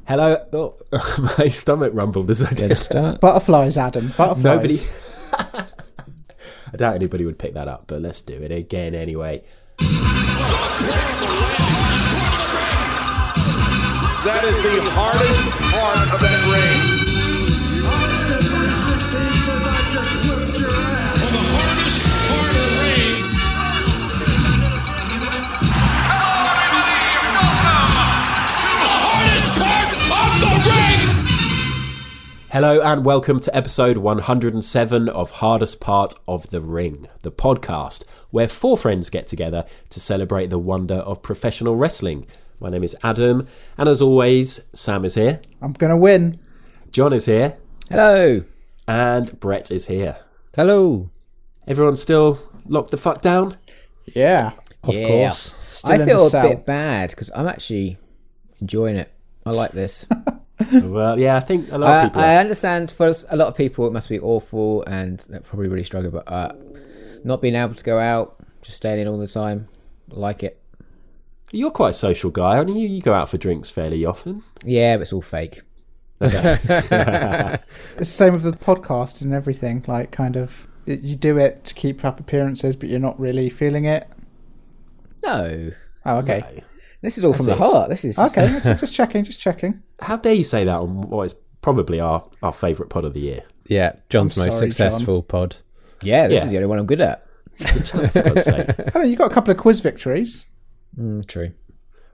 Hello. Oh, my stomach rumbled as I did. Good start. Butterflies, Adam. Butterflies. Nobody. I doubt anybody would pick that up, but let's do it again anyway. That is the hardest part of that ring. Austin 2016 says I just whipped your ass. Well, the hardest part of the ring. Hello, everybody, and welcome to the hardest part of the ring. Hello and welcome to episode 107 of Hardest Part of the Ring, the podcast where four friends get together to celebrate the wonder of professional wrestling. My name is Adam, and as always, Sam is here. I'm going to win. John is here. Hello. And Brett is here. Hello. Everyone still locked the fuck down? Yeah. Of course. Still I in feel the a cell. bit bad because I'm actually enjoying it. I like this. Well, yeah, I think a lot of people I understand for a lot of people it must be awful and they're probably really struggling, but not being able to go out, just staying in all the time, I like it. You're quite a social guy, aren't you? You go out for drinks fairly often. Yeah, but it's all fake. Okay. It's the same with the podcast and everything. Like, kind of, you do it to keep up appearances, but you're not really feeling it. No. Oh, okay. No. This is all from That's the it. heart. This is Okay, just checking. How dare you say that on what is probably our favourite pod of the year? Yeah, John's I'm most sorry, successful pod. Yeah, this Yeah. is the only one I'm good at. For God's sake. I know you got a couple of quiz victories. True.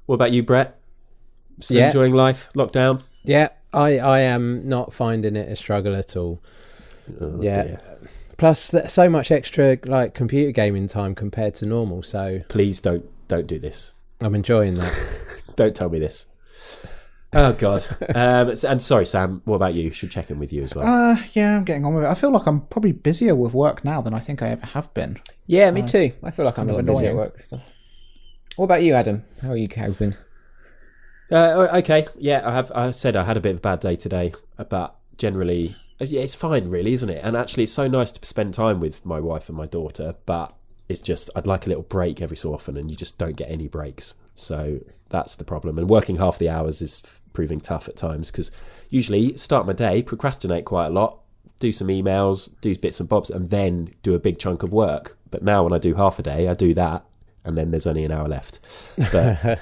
What about you, Brett? Still Yeah. enjoying life? Lockdown? Yeah, I am not finding it a struggle at all. Oh, Yeah. dear. Plus, so much extra like computer gaming time compared to normal, so Please don't do this. I'm enjoying that. Don't tell me this. Oh, God. And sorry, Sam, what about you? Should check in with you as well. Yeah, I'm getting on with it. I feel like I'm probably busier with work now than I think I ever have been. Yeah, me too. I feel like I'm a kind lot of busy at annoying. work and stuff. What about you, Adam? How are you coping? Okay, yeah, I said I had a bit of a bad day today, but generally, yeah, it's fine, really, isn't it? And actually, it's so nice to spend time with my wife and my daughter, but it's just, I'd like a little break every so often, and you just don't get any breaks. So that's the problem. And working half the hours is proving tough at times, because usually start my day, procrastinate quite a lot, do some emails, do bits and bobs, and then do a big chunk of work. But now when I do half a day, I do that, and then there's only an hour left. But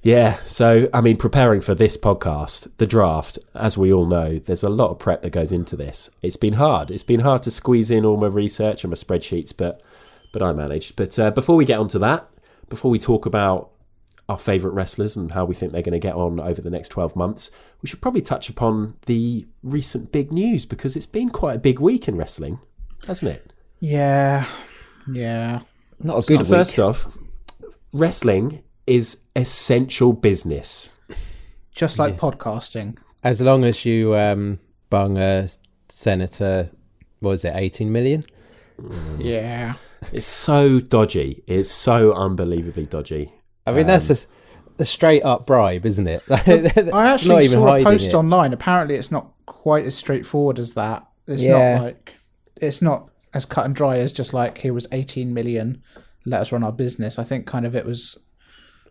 yeah, so, I mean, preparing for this podcast, the draft, as we all know, there's a lot of prep that goes into this. It's been hard. It's been hard to squeeze in all my research and my spreadsheets, but I managed. But before we get onto that, before we talk about our favourite wrestlers and how we think they're going to get on over the next 12 months, we should probably touch upon the recent big news, because it's been quite a big week in wrestling, hasn't it? Yeah. Not a good So week. first off, wrestling is essential business. Just like podcasting. As long as you bung a senator, what was it, 18 million? Yeah. It's so dodgy. It's so unbelievably dodgy. I mean, that's a straight up bribe, isn't it? I actually saw a post online. Apparently, it's not quite as straightforward as that. It's it's not as cut and dry as just like, here was 18 million, let us run our business. I think kind of it was,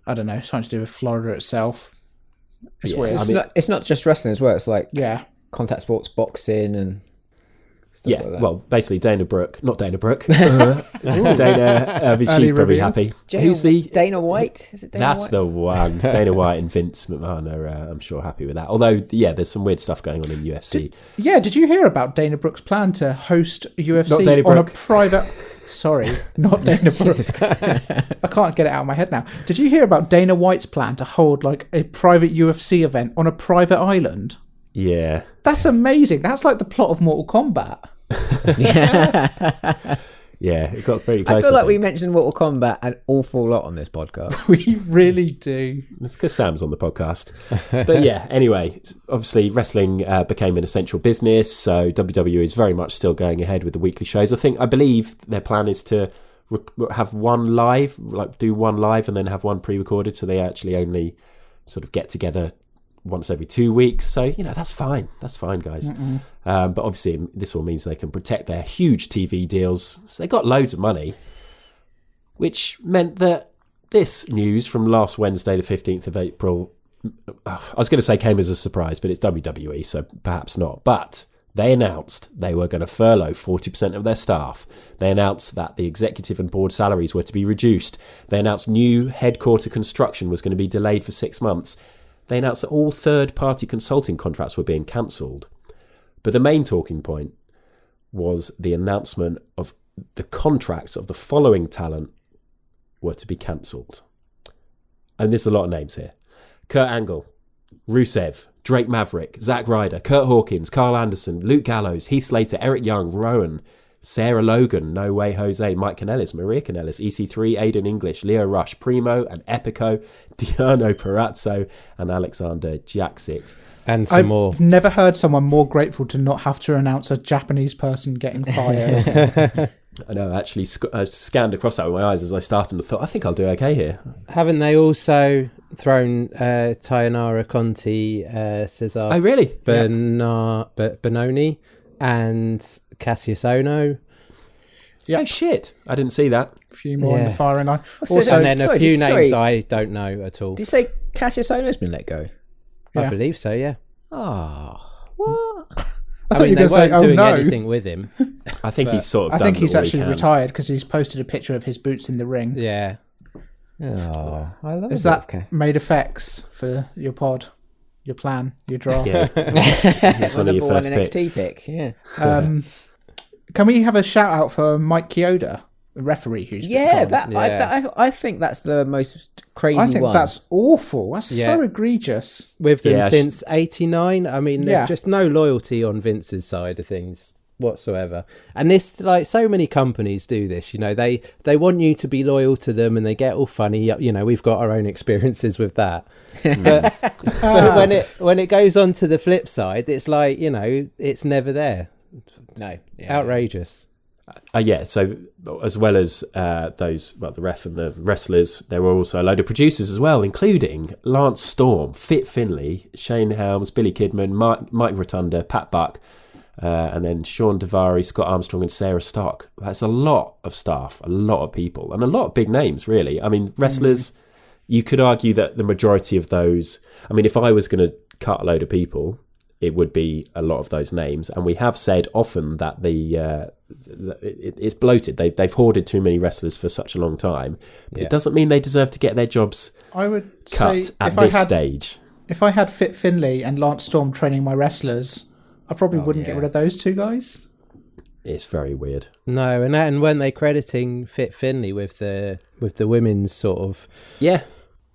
I don't know, something to do with Florida itself. It's Yeah, weird. It's not just wrestling as well. It's like Yeah. contact sports, boxing, and stuff Yeah, like that. well, basically Dana Brooke, not Dana Brooke. Dana, she's Early probably reveal. happy. Who's Dana White? Is it Dana That's White? the one. Dana White and Vince McMahon are, I'm sure, happy with that. Although, yeah, there's some weird stuff going on in UFC. Yeah, did you hear about Dana Brooke's plan to host UFC Not Dana on a Brooke. private... Sorry, not Dana Brooke. I can't get it out of my head now. Did you hear about Dana White's plan to hold like a private UFC event on a private island? Yeah. That's amazing. That's like the plot of Mortal Kombat. Yeah, it got very I close. feel like we think. mentioned Mortal Kombat an awful lot on this podcast. We really do. It's because Sam's on the podcast. But yeah, anyway, obviously wrestling became an essential business, so WWE is very much still going ahead with the weekly shows. I believe their plan is to have one live, like do one live and then have one pre-recorded, so they actually only sort of get together once every 2 weeks. So, you know, that's fine, guys. But obviously this all means they can protect their huge TV deals. So they got loads of money, which meant that this news from last Wednesday, the 15th of April, I was going to say came as a surprise, but it's WWE, so perhaps not. But they announced they were going to furlough 40% of their staff. They announced that the executive and board salaries were to be reduced. They announced new headquarter construction was going to be delayed for 6 months. They announced that all third-party consulting contracts were being cancelled. But the main talking point was the announcement of the contracts of the following talent were to be cancelled. And there's a lot of names here. Kurt Angle, Rusev, Drake Maverick, Zack Ryder, Kurt Hawkins, Carl Anderson, Luke Gallows, Heath Slater, Eric Young, Rowan, Sarah Logan, No Way Jose, Mike Kanellis, Maria Kanellis, EC3, Aiden English, Leo Rush, Primo and Epico, Diano Perazzo and Alexander Jaksic. And some more. I've never heard someone more grateful to not have to announce a Japanese person getting fired. I know, actually, I scanned across that with my eyes as I started and thought, I think I'll do okay here. Haven't they also thrown Tayanara Conti, Cesar Oh, really? Benoni and Cassius Ono? Yep. Oh, shit. I didn't see that. A few more in the firing line. Also, and then a few names I don't know at all. Did you say Cassius Ono's been let go? I believe so, yeah. Oh, what? I thought you were they going to say, weren't doing no. anything with him. I think he's sort of I done think he's all he actually can. retired because he's posted a picture of his boots in the ring. Yeah. Oh, I love Is that made effects for your pod, your plan, your draft? Yeah. That's one of your first NXT picks. pick, yeah. Can we have a shout out for Mike Chioda, the referee who's Yeah, been gone? I think that's the most crazy one. I think that's awful. That's so egregious. With them Yeah, since 89. I mean, there's Yeah. just no loyalty on Vince's side of things whatsoever. And this, like, so many companies do this, you know, they want you to be loyal to them and they get all funny. You know, we've got our own experiences with that. But when it goes on to the flip side, it's like, you know, it's never there. no Outrageous. Yeah, so as well as the ref and the wrestlers, there were also a load of producers as well, including Lance Storm, Fit Finlay, Shane Helms, Billy Kidman, Mike Rotunda, Pat Buck, and then Sean Devari, Scott Armstrong and Sarah Stock. That's a lot of staff, a lot of people, and a lot of big names, really. I mean, wrestlers, you could argue that the majority of those... I mean, if I was going to cut a load of people, it would be a lot of those names. And we have said often that it's bloated. They've hoarded too many wrestlers for such a long time. But it doesn't mean they deserve to get their jobs I would cut say at this stage. If I had Fit Finlay and Lance Storm training my wrestlers, I probably wouldn't get rid of those two guys. It's very weird. No, and weren't they crediting Fit Finlay with the women's sort of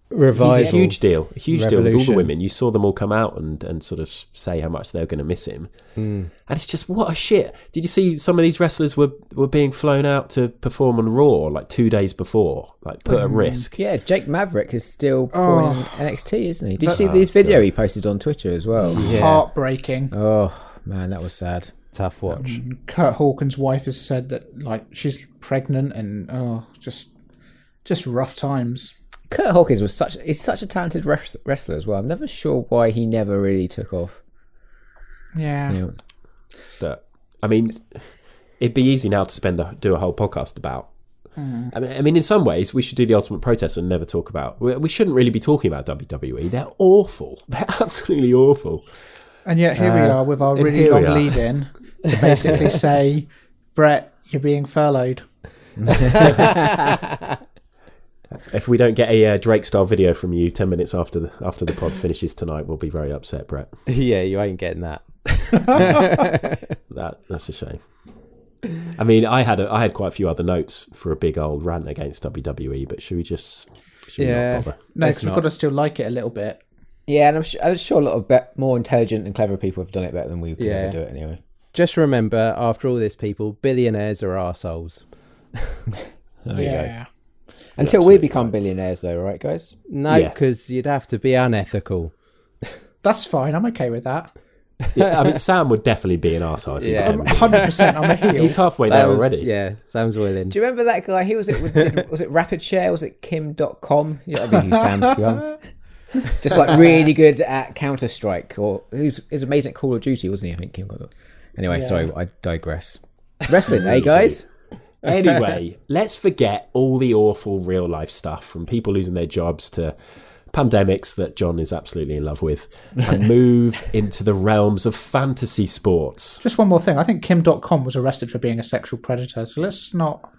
revival? He's a huge deal with all the Revolution. women. You saw them all come out and sort of say how much they were going to miss him. And it's just, what a shit. Did you see some of these wrestlers were being flown out to perform on Raw like 2 days before, like put at risk? Yeah, Jake Maverick is still performing NXT, isn't he? Did you see this video he posted on Twitter as well? Heartbreaking. Oh, man, that was sad. Tough watch. Kurt Hawkins' wife has said that like she's pregnant and just rough times. Kurt Hawkins is such a talented wrestler as well. I'm never sure why he never really took off. Yeah. You know, But I mean, it'd be easy now to do a whole podcast about. I mean, in some ways, we should do the Ultimate Protest and never talk about. We shouldn't really be talking about WWE. They're awful. They're absolutely awful. And yet here we are with our and really here we long are. lead-in to basically say, Brett, you're being furloughed. If we don't get a Drake-style video from you 10 minutes after the pod finishes tonight, we'll be very upset, Brett. Yeah, you ain't getting that. That's a shame. I mean, I had quite a few other notes for a big old rant against WWE, but should we not bother? No, because we've got to still like it a little bit. yeah, and I'm sure a lot of more intelligent and clever people have done it better than we could ever do it anyway. Just remember, after all this, people, billionaires are arseholes. There you go. Until we become billionaires, though, right, guys? No, Yeah. because you'd have to be unethical. That's fine. I'm okay with that. Yeah, I mean, Sam would definitely be an arsehole if he Yeah. became- 100%. I'm a heel. He's halfway there Sam's- already. Yeah, Sam's willing. Do you remember that guy? He was it. Was it Rapid Share? Was it Kim.com? Yeah, I mean, Sam, to be honest. Just like really good at Counter Strike, or he was amazing at Call of Duty, wasn't he? I think Kim. Anyway, sorry, I digress. Wrestling, eh, guys? Anyway, let's forget all the awful real life stuff, from people losing their jobs to pandemics that John is absolutely in love with, and move into the realms of fantasy sports. Just one more thing. I think Kim.com was arrested for being a sexual predator, so let's not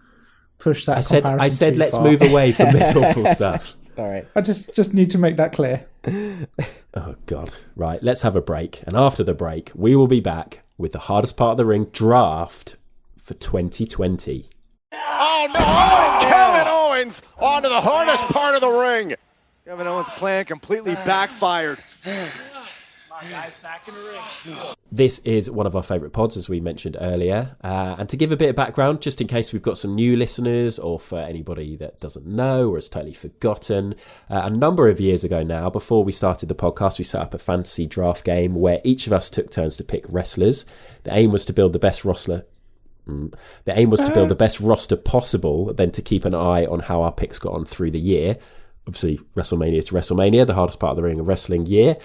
push that comparison I said too let's far. move away from this awful stuff. Sorry. I just need to make that clear. Oh, God. Right, let's have a break. And after the break, we will be back with the hardest part of the ring draft for 2020. Oh, no. Oh, Kevin Owens onto the hardest part of the ring. Kevin Owens' plan completely backfired. This is one of our favourite pods, as we mentioned earlier. And to give a bit of background, just in case we've got some new listeners or for anybody that doesn't know or has totally forgotten, a number of years ago now, before we started the podcast, we set up a fantasy draft game where each of us took turns to pick wrestlers. The aim was to build the best roster. The aim was to build the best roster possible, then to keep an eye on how our picks got on through the year. Obviously, WrestleMania to WrestleMania, the hardest part of the ring of wrestling year.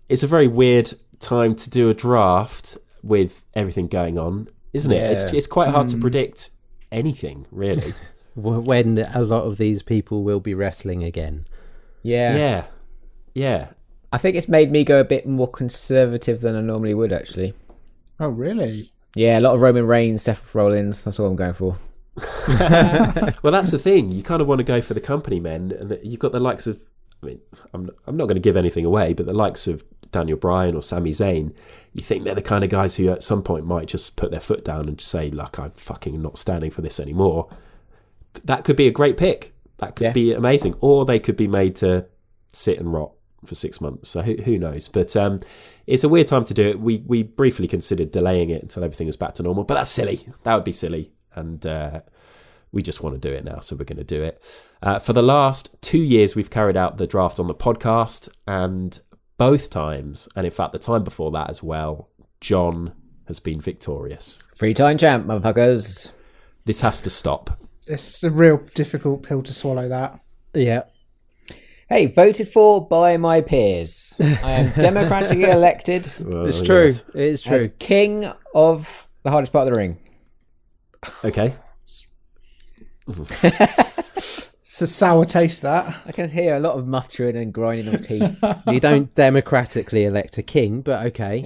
It's a very weird time to do a draft with everything going on, isn't it? It's quite hard to predict anything, really. When a lot of these people will be wrestling again. Yeah. I think it's made me go a bit more conservative than I normally would, actually. Oh, really? Yeah, a lot of Roman Reigns, Seth Rollins. That's all I'm going for. Well, that's the thing. You kind of want to go for the company men, and you've got the likes of. I mean, I'm not going to give anything away, but the likes of Daniel Bryan or Sami Zayn, you think they're the kind of guys who at some point might just put their foot down and just say, "Look, I'm fucking not standing for this anymore." That could be a great pick. That could be amazing, or they could be made to sit and rot for 6 months. So who knows? But it's a weird time to do it. We briefly considered delaying it until everything was back to normal, but that's silly. That would be silly, and we just want to do it now, so we're going to do it. For the last 2 years, we've carried out the draft on the podcast, and both times, and in fact the time before that as well, John has been victorious. 3-time champ, motherfuckers. This has to stop. It's a real difficult pill to swallow, that. Yeah. Hey, voted for by my peers. I am democratically elected. It's true. Yes. It's true. As king of the hardest part of the ring. Okay. It's a sour taste, that. I can hear a lot of muttering and grinding of teeth. You don't democratically elect a king, but okay.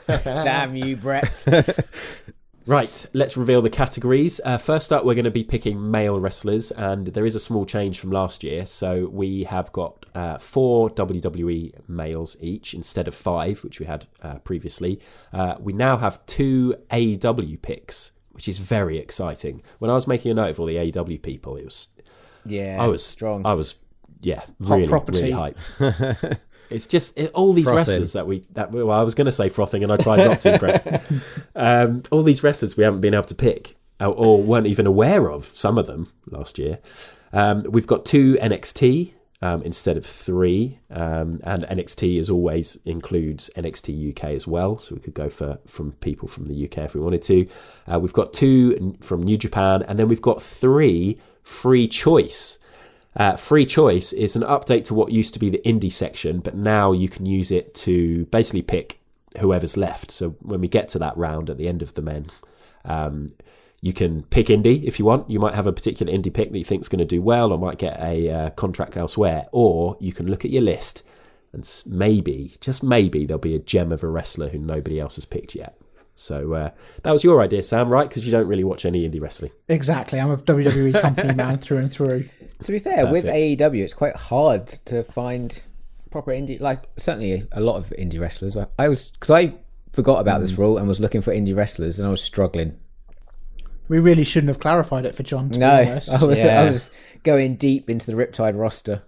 Damn you, Brett. Right, let's reveal the categories. First up, we're going to be picking male wrestlers, and there is a small change from last year. So we have got 4 WWE males each instead of 5, which we had previously. We now have 2 AEW picks, which is very exciting. When I was making a note of all the AEW people, it was strong. I was really hyped. It's just all these Frothing. wrestlers well, I was going to say frothing, and I tried not to, Brett. All these wrestlers we haven't been able to pick, or weren't even aware of, some of them last year. We've got 2 NXT instead of 3, and NXT as always includes NXT UK as well, so we could go from people from the UK if we wanted to. We've got 2 from New Japan, and then we've got 3 free choice. Free choice is an update to what used to be the indie section, but now you can use it to basically pick whoever's left. So when we get to that round at the end of the men, you can pick indie if you want. You might have a particular indie pick that you think is going to do well or might get a contract elsewhere, or you can look at your list and maybe, just maybe, there'll be a gem of a wrestler who nobody else has picked yet. So that was your idea, Sam, right? Because you don't really watch any indie wrestling. Exactly. I'm a WWE company man through and through. To be fair, with AEW, it's quite hard to find proper indie. Like, certainly a lot of indie wrestlers. Because I forgot about this rule and was looking for indie wrestlers, and I was struggling. We really shouldn't have clarified it for John, to be honest. I was going deep into the Riptide roster.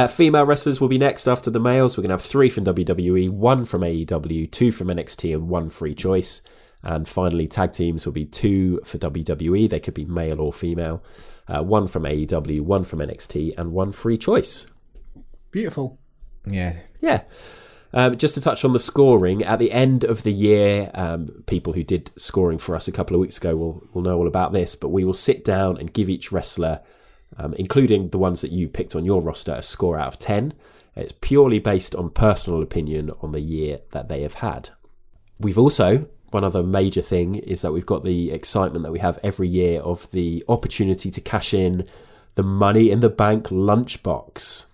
Female wrestlers will be next after the males. We're going to have 3 from WWE, 1 from AEW, 2 from NXT, and 1 free choice. And finally, tag teams will be 2 for WWE. They could be male or female. 1 from AEW, 1 from NXT, and 1 free choice. Beautiful. Yeah. Just to touch on the scoring, at the end of the year, people who did scoring for us a couple of weeks ago will know all about this, but we will sit down and give each wrestler, including the ones that you picked on your roster, a score out of 10. It's purely based on personal opinion on the year that they have had. We've also one other major thing is that we've got the excitement that we have every year of the opportunity to cash in the Money in the Bank lunchbox.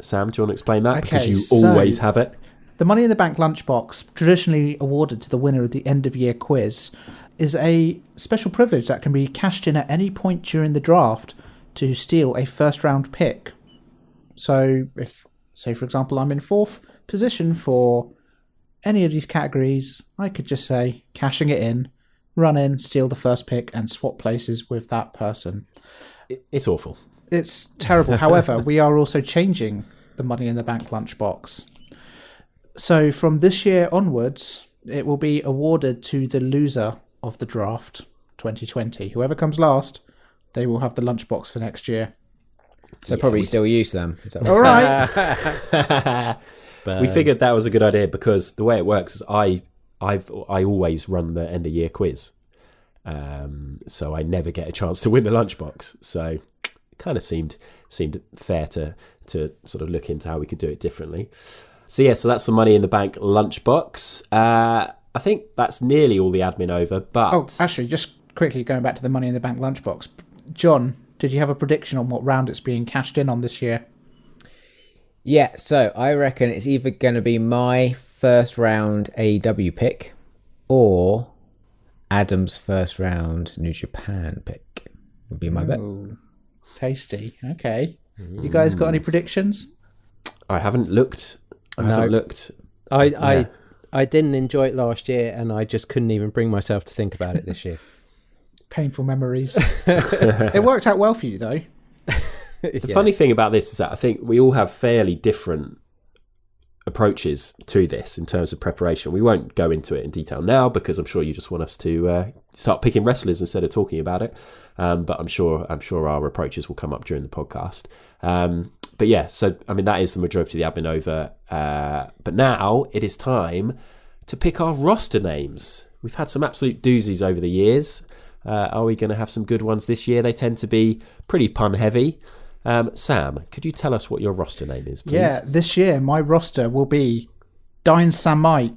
Sam, do you want to explain that? Because you always have it. The Money in the Bank lunchbox, traditionally awarded to the winner of the end of year quiz, is a special privilege that can be cashed in at any point during the draft to steal a first round pick. So if, say for example, I'm in 4th position for any of these categories, I could just say, cashing it in, run in, steal the first pick and swap places with that person. It's awful. It's terrible. However, we are also changing the Money in the Bank lunchbox. So from this year onwards, it will be awarded to the loser of the draft 2020. Whoever comes last, they will have the lunchbox for next year. So probably still use them. Is that what All right. We figured that was a good idea because the way it works is I always run the end of year quiz, so I never get a chance to win the lunchbox. So it kind of seemed fair to sort of look into how we could do it differently. So that's the Money in the Bank lunchbox. I think that's nearly all the admin over. But actually, just quickly going back to the Money in the Bank lunchbox, John, did you have a prediction on what round it's being cashed in on this year? Yeah, so I reckon it's either going to be my first round AEW pick or Adam's first round New Japan pick. Would be my bet. Tasty. Okay. You guys got any predictions? I haven't looked. I didn't enjoy it last year, and I just couldn't even bring myself to think about it this year. Painful memories. It worked out well for you, though. The funny thing about this is that I think we all have fairly different approaches to this in terms of preparation. We won't go into it in detail now because I'm sure you just want us to start picking wrestlers instead of talking about it. But I'm sure our approaches will come up during the podcast. But yeah, so I mean that is the majority of the admin over. But now it is time to pick our roster names. We've had some absolute doozies over the years. Are we going to have some good ones this year? They tend to be pretty pun heavy. Sam, could you tell us what your roster name is, please? Yeah, this year my roster will be Dynamite.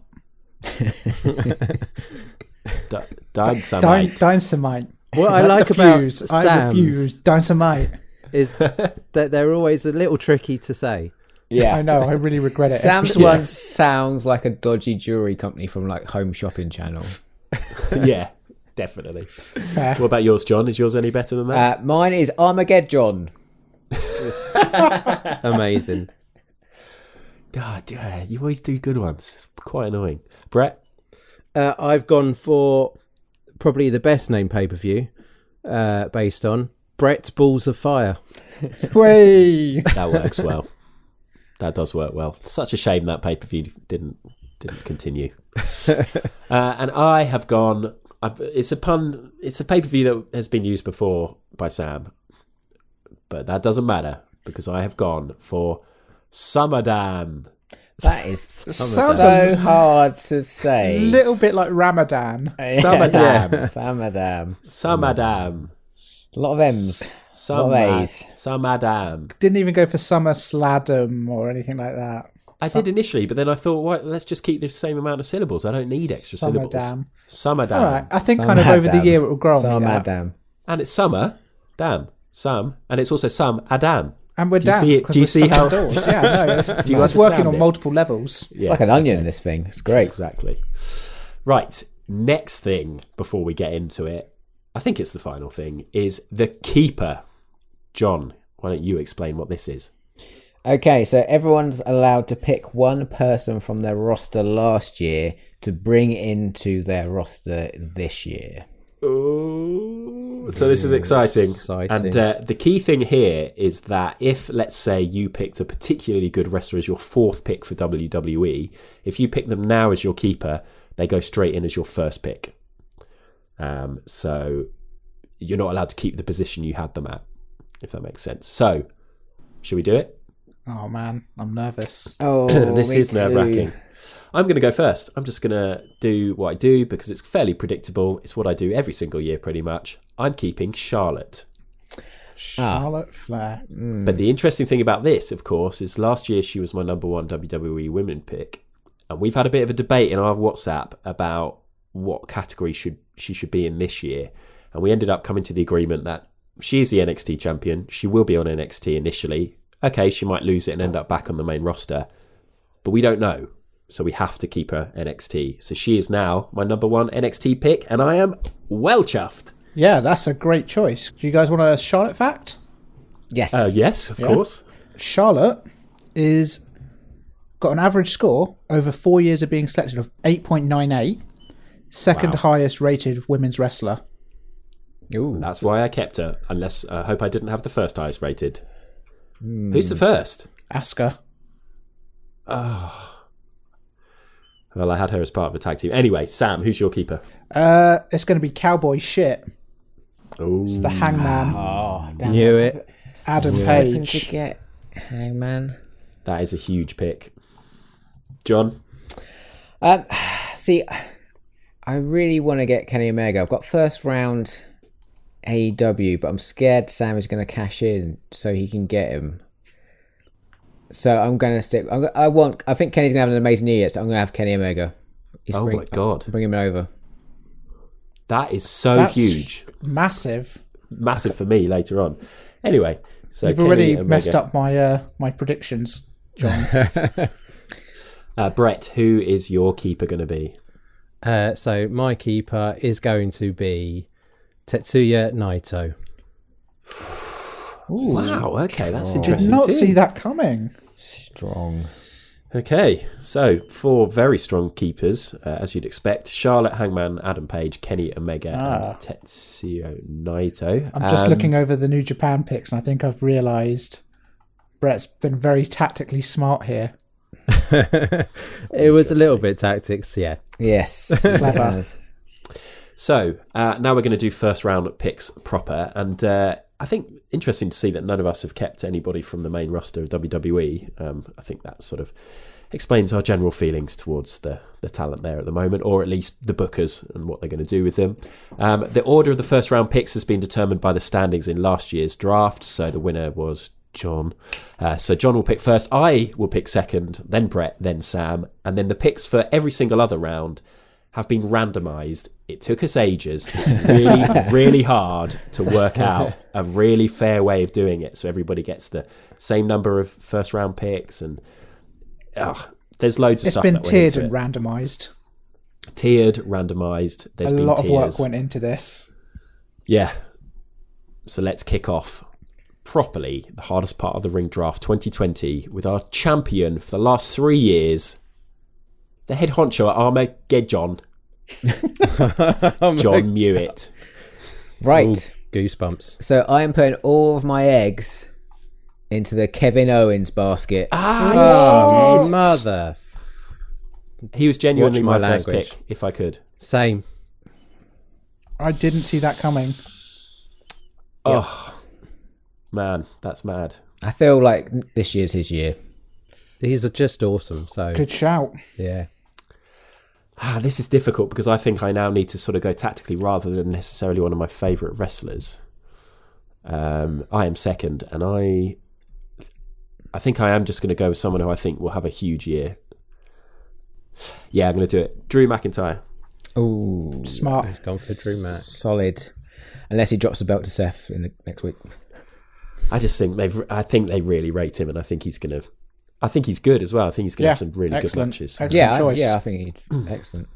Dynamite. Dynamite. What I like about Sam's, I refuse Dynamite. Is that they're always a little tricky to say. Yeah, I know. I really regret it. Sam's one sounds like a dodgy jewelry company from like Home Shopping Channel. Yeah, definitely. What about yours, John? Is yours any better than that? Mine is Armageddon. Amazing. God, yeah, you always do good ones. It's quite annoying. Brett? I've gone for probably the best name pay-per-view based on Brett's Balls of Fire. Way. That works well. That does work well. Such a shame that pay-per-view didn't continue. And I have gone... It's a pun. It's a pay-per-view that has been used before by Sam. But that doesn't matter because I have gone for SummerDam. That is so hard to say. A little bit like Ramadan. SummerDam. SummerDam. A lot of M's. A lot of A's. SummerDam. Didn't even go for Summer Sladum or anything like that. I did initially, but then I thought, well, let's just keep the same amount of syllables. I don't need extra syllables. SummerDam. All right. I think kind of over the year it will grow on me. SummerDam. And it's Summer, Dam, Sam, and it's also Sam Adam. And we're down. Do you see how? Yeah, no, it's working on multiple levels. It's like an onion, this thing. It's great. Exactly. Right. Next thing before we get into it, I think it's the final thing, is the keeper. John, why don't you explain what this is? Okay, so everyone's allowed to pick one person from their roster last year to bring into their roster this year. Oh, so this is exciting. And the key thing here is that if, let's say, you picked a particularly good wrestler as your 4th pick for WWE, if you pick them now as your keeper, they go straight in as your first pick. So you're not allowed to keep the position you had them at, if that makes sense. So, should we do it? Oh man, I'm nervous. Oh, this is nerve-wracking. I'm going to go first. I'm just going to do what I do because it's fairly predictable. It's what I do every single year pretty much. I'm keeping Charlotte. Charlotte Flair. But the interesting thing about this, of course, is last year she was my number 1 WWE women pick. And we've had a bit of a debate in our WhatsApp about what category she should be in this year. And we ended up coming to the agreement that she is the NXT champion. She will be on NXT initially. Okay, she might lose it and end up back on the main roster, but we don't know. So we have to keep her NXT. So she is now my number 1 NXT pick, and I am well chuffed. Yeah, that's a great choice. Do you guys want a Charlotte fact? Yes. Yes, of course. Charlotte is got an average score over 4 years of being selected of 8.98, second highest rated women's wrestler. Ooh. That's why I kept her, unless I hope I didn't have the first highest rated. Who's the first? Asuka. Well, I had her as part of a tag team. Anyway, Sam, who's your keeper? It's going to be cowboy shit. Oh, It's the Hangman, Oh, damn. Knew it. Adam Hoping to Page. get Hangman. that is a huge pick. John? See, I really want to get Kenny Omega. I've got first round AEW, but I'm scared Sam is going to cash in so he can get him. So I'm going to stick. I think Kenny's going to have an amazing year, so I'm going to have Kenny Omega. My God. Bring him over. That is so That's huge. Massive. Massive for me later on. Anyway, so You've Kenny already Omega. messed up my predictions, John. Brett, who is your keeper going to be? So my keeper is going to be Tetsuya Naito. Wow, okay, that's Did interesting not too. see that coming. Strong. Okay, so 4 very strong keepers, as you'd expect. Charlotte, Hangman, Adam Page, Kenny Omega, and Tetsuya Naito. I'm just looking over the New Japan picks, and I think I've realised Brett's been very tactically smart here. It was a little bit tactics, yeah. Yes. Clever. Yes. So now we're going to do first round picks proper, and I think interesting to see that none of us have kept anybody from the main roster of WWE. I think that sort of explains our general feelings towards the talent there at the moment, or at least the bookers and what they're going to do with them. The order of the first round picks has been determined by the standings in last year's draft, so the winner was John. So John will pick first, I will pick second, then Brett, then Sam, and then the picks for every single other round have been randomised. It took us ages. It's really, really hard to work out a really fair way of doing it so everybody gets the same number of first round picks, and there's loads of stuff. It's been that went tiered into and it. randomised. Tiered, randomised. There's been A lot of work tiers. went into this. Yeah. So let's kick off properly the hardest part of the Ring Draft 2020 with our champion for the last 3 years, the head honcho at Armageddon, John Mewett. Right. Ooh, goosebumps. So I am putting all of my eggs into the Kevin Owens basket. Oh, mother. He was genuinely Watch my my first language. pick, if I could. Same. I didn't see that coming. Oh, man, that's mad. I feel like this year's his year. These are just awesome. So, Good shout. yeah. This is difficult because I think I now need to sort of go tactically rather than necessarily one of my favourite wrestlers. I am second, and I think I am just going to go with someone who I think will have a huge year. Yeah, I'm going to do it. Drew McIntyre. Ooh, Smart. Gone for Drew Mac. solid. Unless he drops the belt to Seth in the next week. I just think I think they really rate him, and I think he's going to. I think he's good as well. I think he's going to have some really excellent. good matches. Excellent choice. I think he's excellent.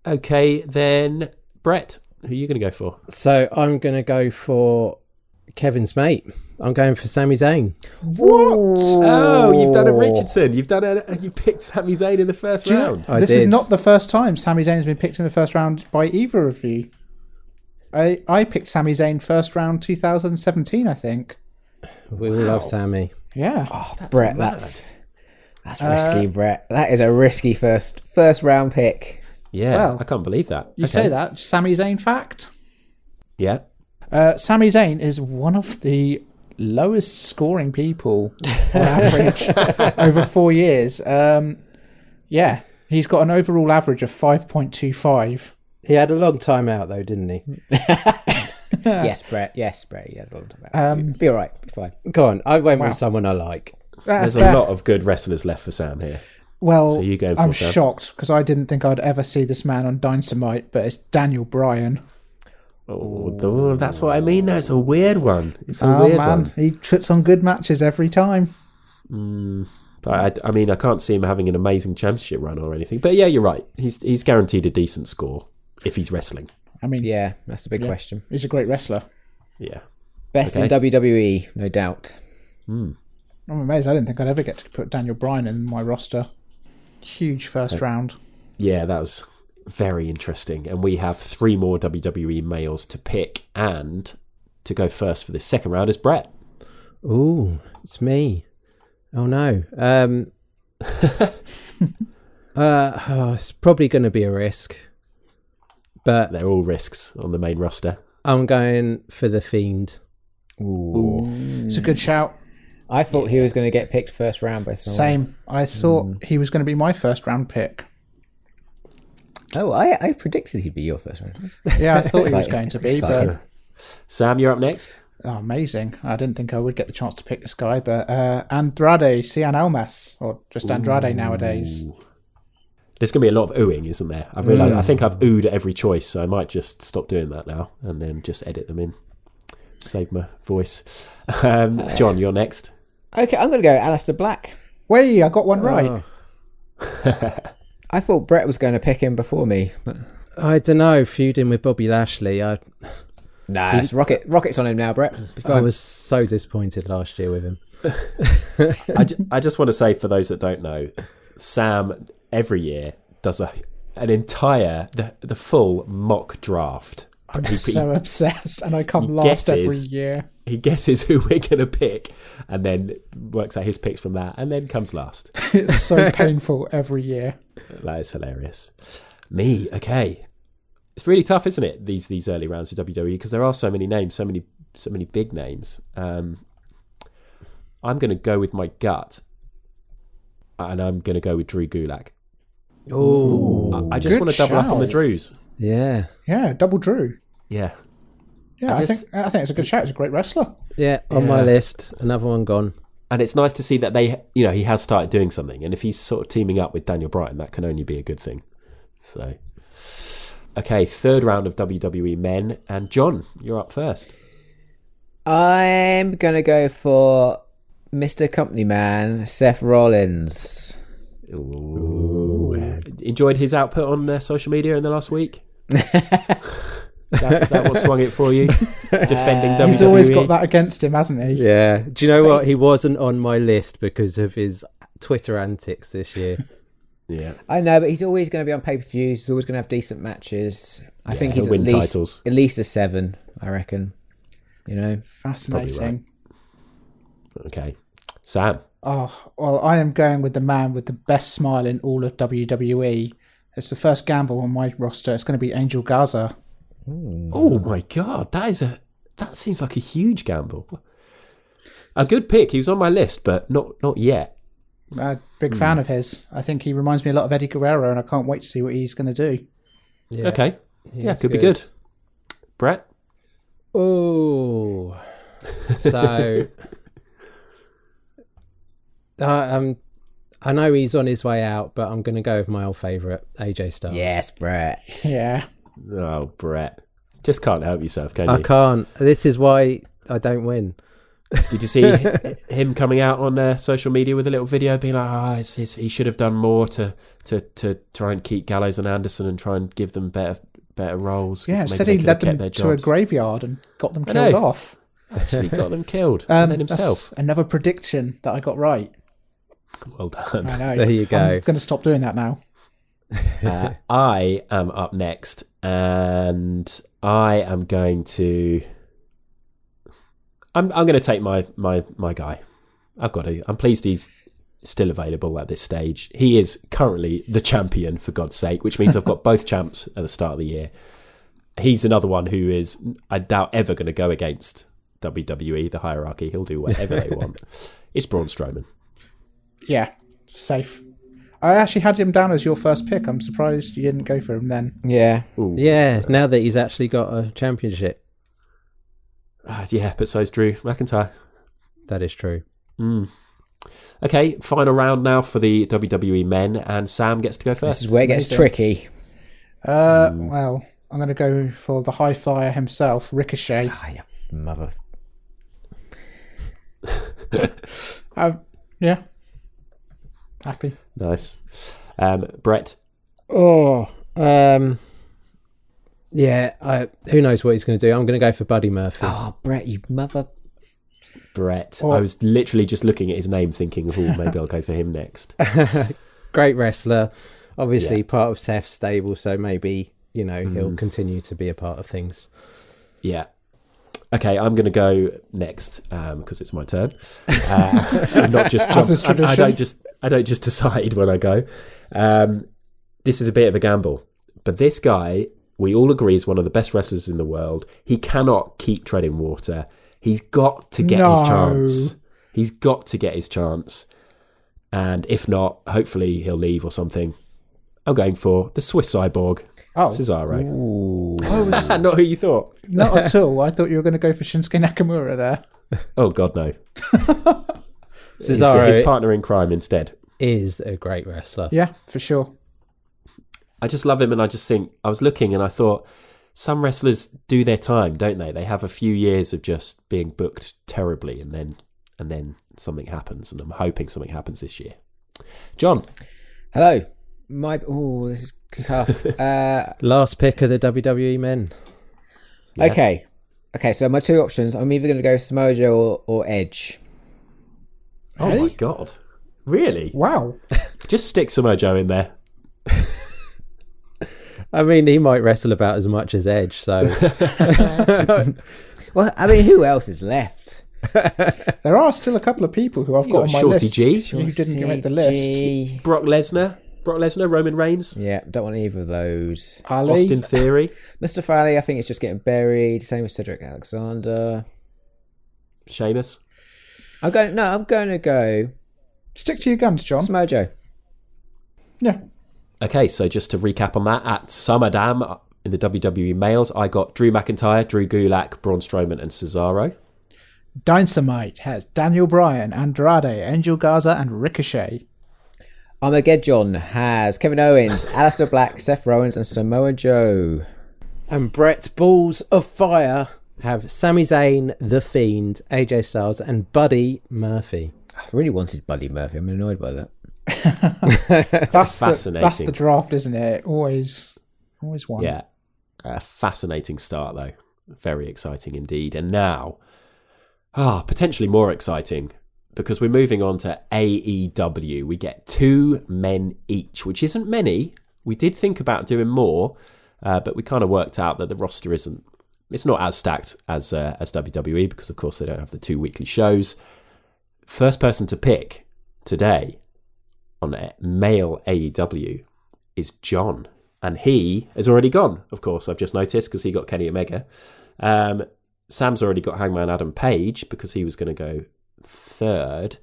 Okay, then Brett, who are you going to go for? So I'm going to go for Kevin's mate. I'm going for Sami Zayn. Oh, you've done a Richardson. You picked Sami Zayn in the first round. This is not the first time Sami Zayn's been picked in the first round by either of you. I picked Sami Zayn first round 2017, I think. We all love Sammy. Yeah. Brett, that's risky, Brett. That is a risky first round pick. Yeah, Well, I can't believe that. You say that. Sami Zayn fact. Yeah. Sami Zayn is one of the lowest scoring people on average over 4 years. Yeah, he's got an overall average of 5.25. He had a long time out though, didn't he? Yes, Brett. Yes, Brett. Yeah, be all right. Be fine. Go on. I went with someone I like. There's a lot of good wrestlers left for Sam here. Well, So you going for I'm Sam? shocked because I didn't think I'd ever see this man on Dynamite, but it's Daniel Bryan. Oh, that's what I mean. That's a weird one. It's a weird one. He puts on good matches every time. But I mean, I can't see him having an amazing championship run or anything. But yeah, you're right. He's guaranteed a decent score if he's wrestling. I mean, Yeah, that's the big question. he's a great wrestler. Yeah. Best in WWE, no doubt. I'm amazed. I didn't think I'd ever get to put Daniel Bryan in my roster. Huge first round. Yeah, that was very interesting. And we have 3 more WWE males to pick. And to go first for this second round is Brett. Ooh, it's me. Oh no. It's probably going to be a risk, but They're all risks on the main roster. I'm going for the Fiend. It's a good shout. I thought he was going to get picked first round by someone. Same. I thought he was going to be my first round pick. Oh, I predicted he'd be your first round. Yeah, I thought he was going to be, but Sam, you're up next. amazing. I didn't think I would get the chance to pick this guy, but Andrade, Cien Almas, or just Andrade nowadays. There's going to be a lot of oohing, isn't there? I've realised. I think I've oohed every choice, so I might just stop doing that now and then just edit them in. Save my voice. John, you're next. Okay, I'm going to go Aleister Black. Wait, I got one right. I thought Brett was going to pick him before me. But... I don't know, feuding with Bobby Lashley. Nah, it's Rocket's on him now, Brett. I was so disappointed last year with him. I just want to say, for those that don't know, Sam every year does an entire the full mock draft. I'm so obsessed, and I come last every year. He guesses who we're going to pick, and then works out his picks from that, and then comes last. It's so painful every year. That is hilarious. Me, okay. It's really tough, isn't it? These early rounds with WWE, because there are so many names, so many big names. I'm going to go with my gut, and I'm going to go with Drew Gulak. Oh, I just want to double up on the Drews. yeah. Yeah, double Drew. Yeah. Yeah, I I think it's a good shout. He's a great wrestler. Yeah, on my list. Another one gone. And it's nice to see that he has started doing something. And if he's sort of teaming up with Daniel Bryan, that can only be a good thing. So, okay, third round of WWE men. And John, you're up first. I'm going to go for Mr. Company Man, Seth Rollins. Ooh. Enjoyed his output on social media in the last week? Is that what swung it for you? Defending WWE? He's always got that against him, hasn't he? Yeah. Do you know what? He wasn't on my list because of his Twitter antics this year. Yeah. I know, but he's always going to be on pay-per-views. He's always going to have decent matches. I think he's he'll win titles. at least a 7, I reckon. You know? Fascinating. Okay. Sam. Oh, well, I am going with the man with the best smile in all of WWE. It's the first gamble on my roster. It's going to be Angel Garza. Oh my God, that seems like a huge gamble. A good pick. He was on my list, but not yet. Big fan of his. I think he reminds me a lot of Eddie Guerrero, and I can't wait to see what he's going to do. Yeah. Okay. Yeah, could be good. Brett? Oh. So... I know he's on his way out, but I'm going to go with my old favourite, AJ Styles. Yes, Brett. Yeah. Oh, Brett. Just can't help yourself, can you? I can't. This is why I don't win. Did you see him coming out on social media with a little video being like, he should have done more to try and keep Gallows and Anderson and try and give them better roles? Yeah, instead he led them to a graveyard and got them killed off. Actually got them killed. And then himself. That's another prediction that I got right. Well done. I know. There you go. I'm going to stop doing that now. I am up next, and I am going to... I'm going to take my guy. I've got to. I'm pleased he's still available at this stage. He is currently the champion, for God's sake, which means I've got both champs at the start of the year. He's another one who is, I doubt, ever going to go against WWE, the hierarchy. He'll do whatever they want. It's Braun Strowman. Yeah, safe. I actually had him down as your first pick. I'm surprised you didn't go for him then. Yeah. Ooh. Yeah, now that he's actually got a championship. Yeah, but so's Drew McIntyre. That is true. Okay, final round now for the WWE men, and Sam gets to go This first. is where it gets tricky. Well, I'm going to go for the high flyer himself, Ricochet. Ah, yeah, mother. Yeah. Happy. Nice. Brett. Yeah, who knows what he's going to do. I'm going to go for Buddy Murphy. Oh, Brett, you mother. Brett. I was literally just looking at his name thinking, maybe I'll go for him next. Great wrestler. Obviously part of Seth's stable, so maybe, he'll continue to be a part of things. Yeah. Okay, I'm going to go next because it's my turn. Not just jump. I don't just decide when I go. This is a bit of a gamble, but this guy, we all agree, is one of the best wrestlers in the world. He cannot keep treading water. He's got to get his chance. He's got to get his chance. And if not, hopefully he'll leave or something. I'm going for the Swiss Cyborg, Cesaro. Not who you thought. Not at all. I thought you were going to go for Shinsuke Nakamura there. Oh, God, no. Cesaro, his partner in crime instead. Is a great wrestler. Yeah, for sure. I just love him, and I just think, I was looking and I thought, some wrestlers do their time, don't they? They have a few years of just being booked terribly, and then something happens, and I'm hoping something happens this year. John. Hello. This is tough. Last pick of the WWE men. Yeah. Okay, so my two options, I'm either going to go Samoa Joe or Edge. Oh my God. Really? Wow. Just stick Samoa Joe in there. I mean, he might wrestle about as much as Edge, so... Well, I mean, who else is left? There are still a couple of people who I've got on my Shorty list G. who didn't make the list. Brock Lesnar, Roman Reigns. Yeah, don't want either of those. Ali. Austin Theory. Mr. Farley, I think it's just getting buried. Same with Cedric Alexander. Sheamus. I'm going to go... Stick to your guns, John. Samoa Joe. Yeah. Okay, so just to recap on that, at SummerDam in the WWE males, I got Drew McIntyre, Drew Gulak, Braun Strowman, and Cesaro. Dynamite has Daniel Bryan, Andrade, Angel Garza, and Ricochet. Armageddon has Kevin Owens, Aleister Black, Seth Rollins, and Samoa Joe. And Brett's Balls of Fire have Sami Zayn, The Fiend, AJ Styles, and Buddy Murphy. I really wanted Buddy Murphy. I'm annoyed by that. That's fascinating. That's the draft, isn't it? Always one. Yeah, a fascinating start though. Very exciting indeed. And now, potentially more exciting because we're moving on to AEW. We get 2 men each, which isn't many. We did think about doing more, but we kind of worked out that the roster isn't. It's not as stacked as WWE because, of course, they don't have the 2 weekly shows. First person to pick today on male AEW is John, and he has already gone, of course. I've just noticed because he got Kenny Omega. Sam's already got Hangman Adam Page because he was going to go third.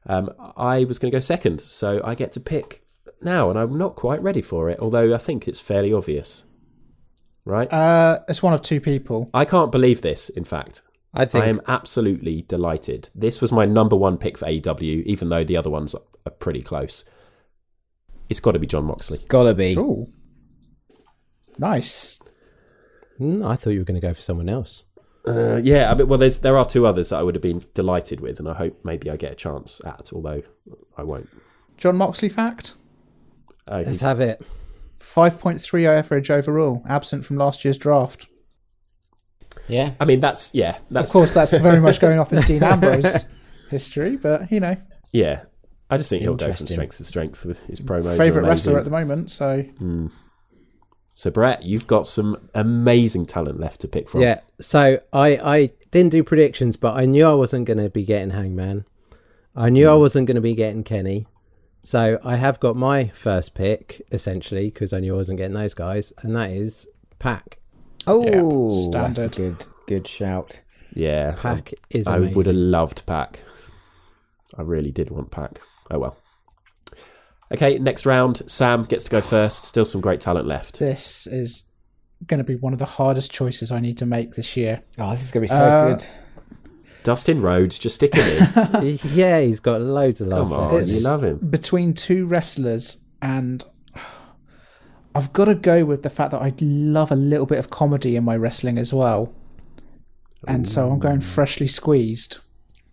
I was going to go second, so I get to pick now, and I'm not quite ready for it, although I think it's fairly obvious. Right? It's one of 2 people. I can't believe this, in fact. I am absolutely delighted. This was my number 1 pick for AEW, even though the other ones are pretty close. It's got to be Jon Moxley. Gotta be. Ooh. Nice. I thought you were going to go for someone else. Yeah, I mean, well, there are 2 others that I would have been delighted with, and I hope maybe I get a chance at, although I won't. Jon Moxley fact? Let's have it. 5.3 average overall, absent from last year's draft. Yeah. I mean, that's... Of course, that's very much going off his Dean Ambrose history, but, Yeah. I just think he'll go from strength to strength with his promos. Favourite wrestler at the moment, so... So, Brett, you've got some amazing talent left to pick from. Yeah, so I didn't do predictions, but I knew I wasn't going to be getting Hangman. I knew I wasn't going to be getting Kenny. So I have got my first pick, essentially, because I knew I wasn't getting those guys, and that is Pac. Oh, yeah, that's a good shout. Yeah. Pac is amazing. I would have loved Pac. I really did want Pac. Oh, well. Okay, next round. Sam gets to go first. Still some great talent left. This is going to be one of the hardest choices I need to make this year. Oh, this is going to be so good. Dustin Rhodes, just stick him in. Yeah, he's got loads of love. Come on, It's you love him. between two wrestlers, and I've got to go with the fact that I love a little bit of comedy in my wrestling as well. And so I'm going Freshly Squeezed.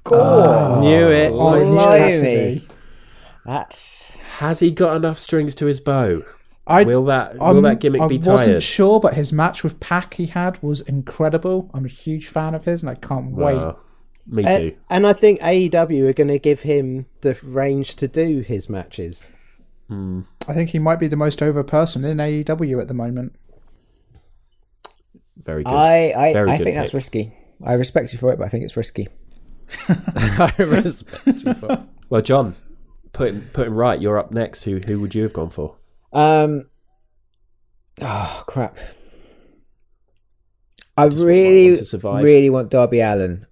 Knew it. Orange Cassidy. That's Has he got enough strings to his bow? I Will that gimmick be I wasn't tired? sure, but his match with Pac he had was incredible. I'm a huge fan of his, and I can't wait. Well, me too. And I think AEW are going to give him the range to do his matches. I think he might be the most over person in AEW at the moment. Very good. I Very good think that's pick. risky. I respect you for it, but I think it's risky. I respect you for it. Well, John, put him right. You're up next. Who would you have gone for? Oh crap! I Just really, want to survive. really want Darby Allin,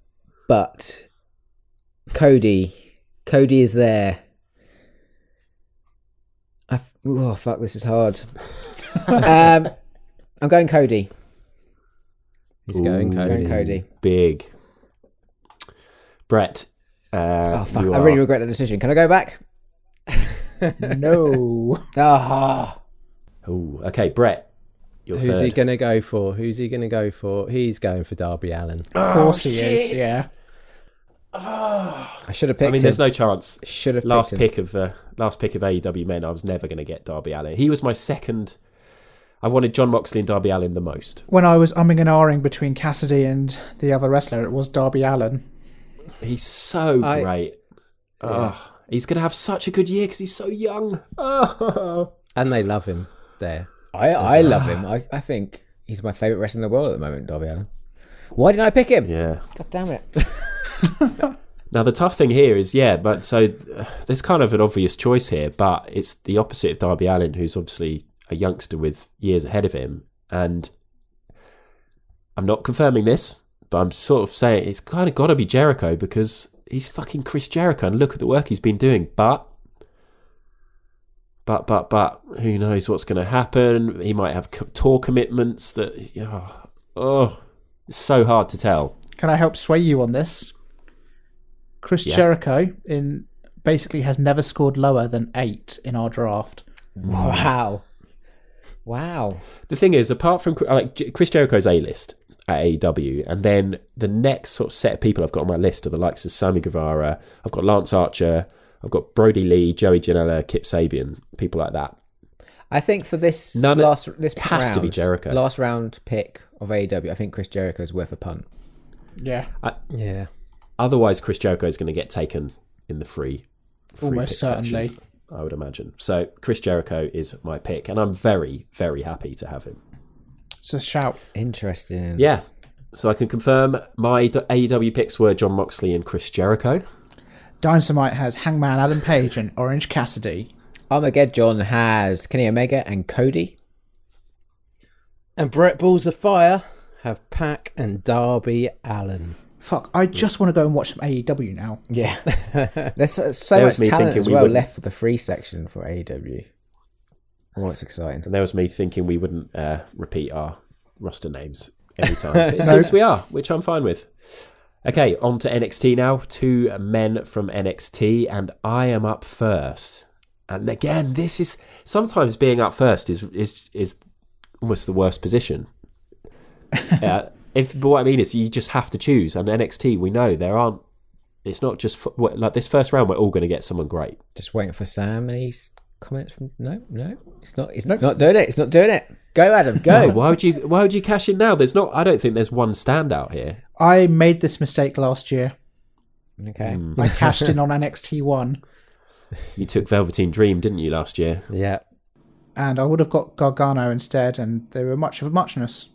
but Cody is there. Oh fuck! This is hard. I'm going Cody. He's going Ooh. Cody. Going Cody. Big. Brett. Oh fuck! you I really are- regret that decision. Can I go back? No. Ah, Ooh, okay, Brett. You're Who's third. he going to go for? He's going for Darby Allin. Of course he is, yeah. I should have picked I mean, him. there's no chance. Should have Last picked him. pick of AEW men. I was never going to get Darby Allin. He was my second. I wanted John Moxley and Darby Allin the most. When I was umming and ahhing between Cassidy and the other wrestler, it was Darby Allin. He's so great. Oh, he's going to have such a good year because he's so young. Oh. And they love him there. I love him. I think he's my favourite wrestler in the world at the moment, Darby Allin. Why didn't I pick him? Yeah. God damn it. Now, the tough thing here is, but so there's kind of an obvious choice here, but it's the opposite of Darby Allin, who's obviously a youngster with years ahead of him. And I'm not confirming this, but I'm sort of saying it's kind of got to be Jericho because he's fucking Chris Jericho and look at the work he's been doing. But who knows what's going to happen? He might have tour commitments that, it's so hard to tell. Can I help sway you on this? Chris Jericho basically has never scored lower than 8 in our draft. Wow. The thing is, apart from Chris Jericho's A-list at AEW, and then the next sort of set of people I've got on my list are the likes of Sammy Guevara, I've got Lance Archer, I've got Brody Lee, Joey Janela, Kip Sabian, people like that. I think for this This has round, to be Jericho. last round pick of AEW, I think Chris Jericho is worth a punt. Yeah. Yeah. Otherwise, Chris Jericho is going to get taken in the free Almost pick section, certainly. I would imagine. So Chris Jericho is my pick, and I'm very, very happy to have him. It's a shout. Interesting. Yeah. So I can confirm my AEW picks were John Moxley and Chris Jericho. Dynamite has Hangman Adam Page and Orange Cassidy. Armageddon has Kenny Omega and Cody. And Brett Balls of Fire have Pac and Darby Allin. Fuck, I just want to go and watch some AEW now. Yeah. There's so There much was me talent thinking as we well wouldn't- left for the free section for AEW. Oh, it's exciting. And there was me thinking we wouldn't repeat our roster names every time. But it seems we are, which I'm fine with. Okay, on to NXT now. 2 men from NXT, and I am up first. And again, this is sometimes being up first is almost the worst position. But what I mean is, you just have to choose. And NXT, we know there aren't. It's not just like this first round. We're all going to get someone great. Just waiting for Sam. Any comments from? No, it's not. It's not doing it. It's not doing it. Go, Adam. Go. No, why would you cash in now? There's not. I don't think there's one standout here. I made this mistake last year. Okay. I cashed in on NXT 1, You took Velveteen Dream, didn't you, last year? Yeah. and I would have got Gargano instead, and they were much of a muchness.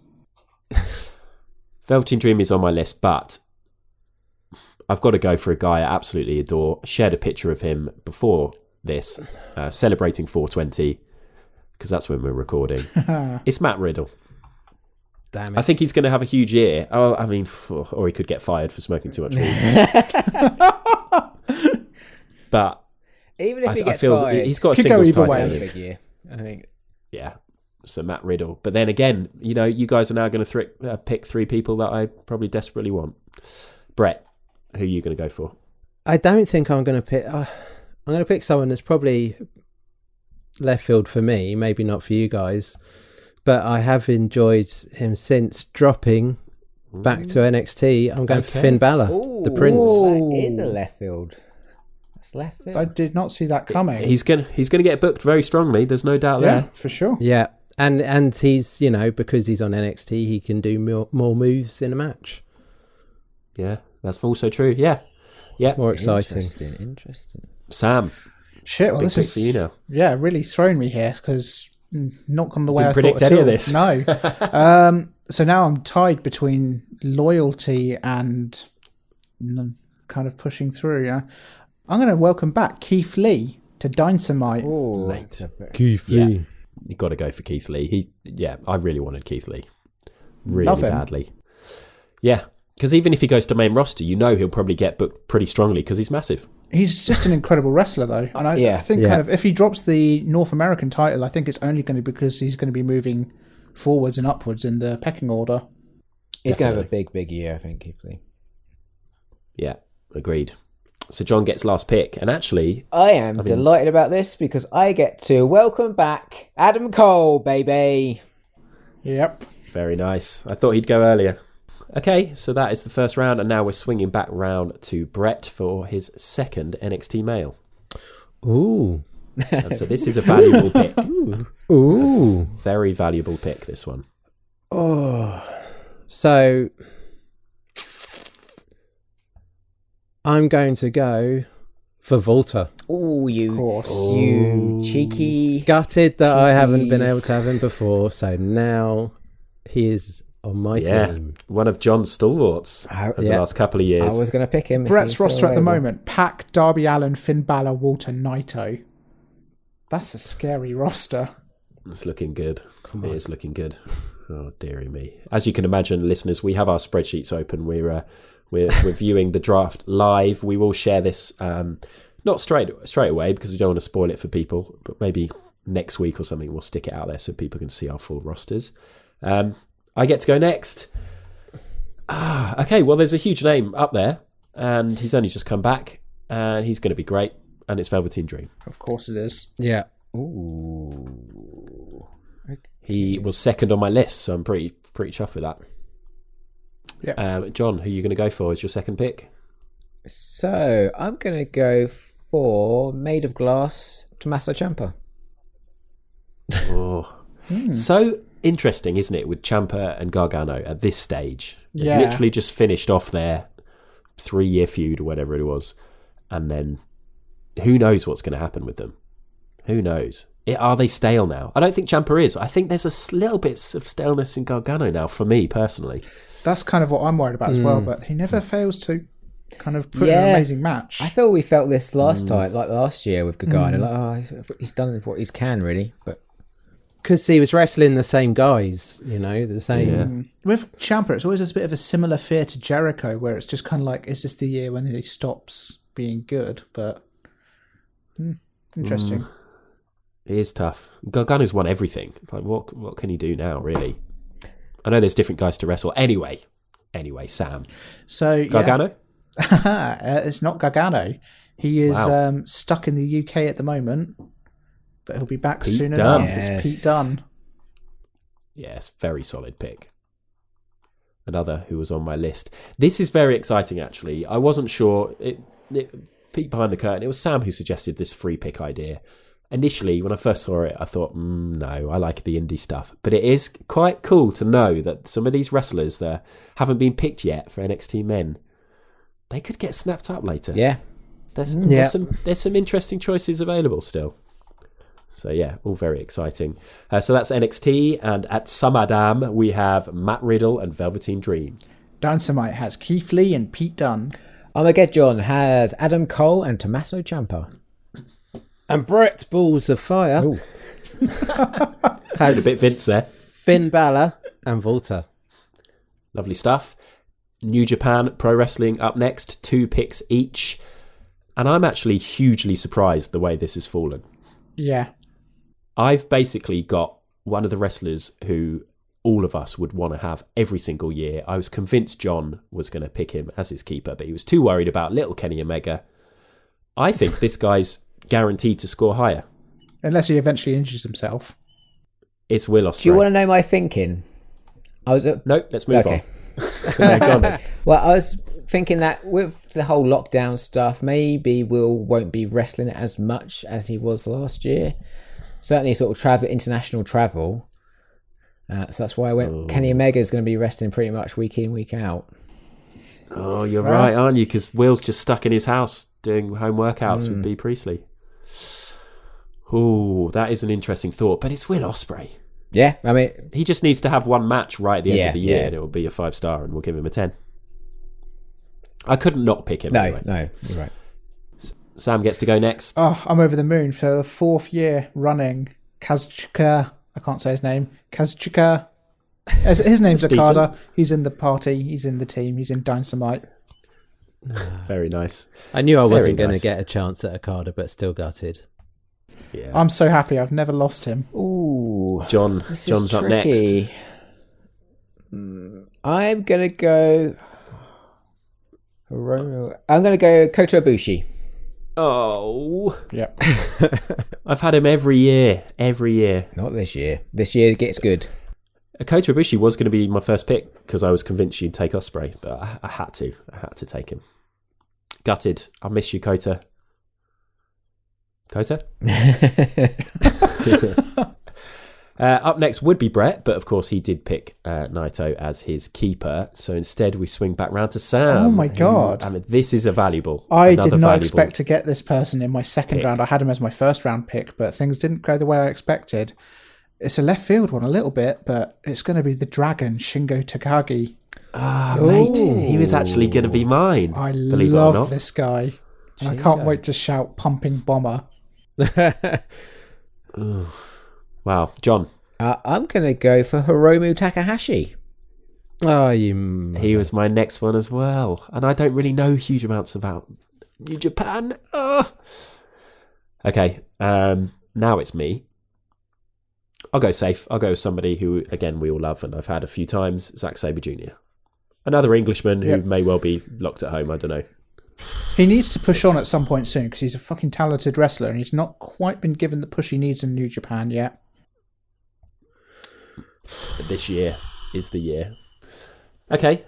Velveteen Dream is on my list, but I've got to go for a guy I absolutely adore. Shared a picture of him before this, celebrating 420, because that's when we're recording. It's Matt Riddle. Damn it. I think he's going to have a huge year. Oh, I mean, or he could get fired for smoking too much weed. But Even if he I gets feel fired, he's got a Could go singles either title. way. big year. I think. Yeah, so Matt Riddle. But then again, you guys are now going to pick 3 people that I probably desperately want. Brett, Who are you going to go for? I don't think I'm going to pick. I'm going to pick someone that's probably left field for me, maybe not for you guys, but I have enjoyed him since dropping back to NXT. I'm going for Finn Balor, the Prince. That is a left field. That's left field. I did not see that coming. He's going to get booked very strongly. There's no doubt there. For sure. Yeah, and he's, you know, because he's on NXT, he can do more moves in a match. Yeah, that's also true. Yeah. More exciting. Interesting. Sam. Shit, well, Big this pick is for you now. Yeah, really thrown me here because not gone the way I Didn't thought predict any of this. No. So now I'm tied between loyalty and kind of pushing through. Yeah, I'm going to welcome back Keith Lee to Dynamite. Oh, Keith Lee. You got to go for Keith Lee. I really wanted Keith Lee, really Love him. badly. Yeah, because even if he goes to main roster, you know he'll probably get booked pretty strongly because he's massive. He's just an incredible wrestler, though. And I think kind of if he drops the North American title, I think it's only going to be because he's going to be moving forwards and upwards in the pecking order. He's going to have a big year, I think, Keith Lee. Yeah, agreed. So John gets last pick, and actually, I am delighted about this because I get to welcome back Adam Cole, baby. Yep. very nice. I thought he'd go earlier. Okay, so that is the first round, and now we're swinging back round to Brett for his second NXT male. Ooh. And so this is a valuable pick. Ooh. Very valuable pick, this one. Oh. So I'm going to go for Volta. Oh, you cheeky. Gutted that I haven't been able to have him before, so now he is on my team. One of John's stalwarts over the last couple of years. I was going to pick him. Brett's roster at the moment: Pac, Darby Allin, Finn Balor, Walter, Naito. That's a scary roster. It's looking good. It is looking good. Oh, dearie me. As you can imagine, listeners, we have our spreadsheets open. We're reviewing the draft live. We will share this not straight away because we don't want to spoil it for people, but maybe next week or something we'll stick it out there so people can see our full rosters. I get to go next. Okay, well, there's a huge name up there, and he's only just come back, and he's going to be great, and it's Velveteen Dream. Of course it is. Yeah. Ooh. He was second on my list, so I'm pretty chuffed with that. Yeah. John, who are you going to go for as your second pick? So I'm going to go for Made of Glass, Tommaso Ciampa. Oh. So interesting, isn't it, with Ciampa and Gargano at this stage? They've Yeah. literally just finished off their 3-year feud or whatever it was, and then who knows what's going to happen with them? Who knows? Are they stale now? I don't think Ciampa is. I think there's a little bit of staleness in Gargano now, for me personally. That's kind of what I'm worried about as well, but he never fails to kind of put in an amazing match. I thought we felt this last time, like last year with Gargano. Like, he's done what he can, really. But Because he was wrestling the same guys, you know, the same. With Ciampa, it's always a bit of a similar fear to Jericho, where it's just kind of like, is this the year when he stops being good? But interesting. It is tough. Gargano's won everything. Like, what can he do now, really? I know there's different guys to wrestle. Anyway, Sam. So Gargano? It's not Gargano. He is Wow. stuck in the UK at the moment, but he'll be back Pete soon Dunne. enough. It's Pete Dunne. Yes, very solid pick. Another who was on my list. This is very exciting, actually. I wasn't sure. Peek behind the curtain. It was Sam who suggested this free pick idea. Initially, when I first saw it, I thought, no, I like the indie stuff. But it is quite cool to know that some of these wrestlers that haven't been picked yet for NXT men, they could get snapped up later. yeah, There's some interesting choices available still. So yeah, all very exciting. So that's NXT, and at SummerDam we have Matt Riddle and Velveteen Dream. Dynamite has Keith Lee and Pete Dunne. Armageddon John has Adam Cole and Tommaso Ciampa. And Brett Balls of Fire Has a bit Vince there. Finn Balor and Volta. Lovely stuff. New Japan Pro Wrestling up next, 2 picks each. And I'm actually hugely surprised the way this has fallen. Yeah. I've basically got one of the wrestlers who all of us would want to have every single year. I was convinced John was going to pick him as his keeper, but he was too worried about little Kenny Omega. I think this guy's guaranteed to score higher. Unless he eventually injures himself. It's Will Ospreay. Do you want to know my thinking? No, let's move on. No, go on then. Well, I was thinking that with the whole lockdown stuff, maybe Will won't be wrestling as much as he was last year. Certainly sort of international travel. So that's why I went. Kenny Omega is going to be wrestling pretty much week in, week out. Oh, you're right, aren't you? Because Will's just stuck in his house doing home workouts with B. Priestley. Oh, that is an interesting thought, but it's Will Ospreay. Yeah, I mean, he just needs to have one match right at the end of the year, and it will be a 5-star, and we'll give him a 10. I couldn't not pick him. Anyway. No, you're right. Sam gets to go next. Oh, I'm over the moon for the 4th year running. Kazuchika, I can't say his name. Kazuchika. His name's Okada. He's in the party. He's in the team. He's in Dynamite. Very nice. I knew I wasn't going to get a chance at Okada, but still gutted. Yeah. I'm so happy I've never lost him. Ooh, John's up next. I'm gonna go. I'm gonna go Kota Ibushi. Oh, Yep. I've had him every year. Not this year. This year it gets good. Kota Ibushi was going to be my first pick because I was convinced you'd take Ospreay, but I had to take him. Gutted. I miss you, Kota. Up next would be Brett, but of course he did pick Naito as his keeper. So instead we swing back round to Sam. Oh my God. And this is a valuable. I did not expect to get this person in my second round. I had him as my first round pick, but things didn't go the way I expected. It's a left field one a little bit, but it's going to be the Dragon, Shingo Takagi. Mate, he was actually going to be mine. I believe it or not. love this guy. And I can't wait to shout Pumping Bomber. Wow, John. I'm going to go for Hiromu Takahashi. Oh, he was my next one as well. And I don't really know huge amounts about New Japan. Okay, now it's me. I'll go safe. I'll go with somebody who, again, we all love and I've had a few times, Zack Sabre Jr. Another Englishman who may well be locked at home, I don't know. He needs to push on at some point soon because he's a fucking talented wrestler and he's not quite been given the push he needs in New Japan yet. This year is the year. Okay,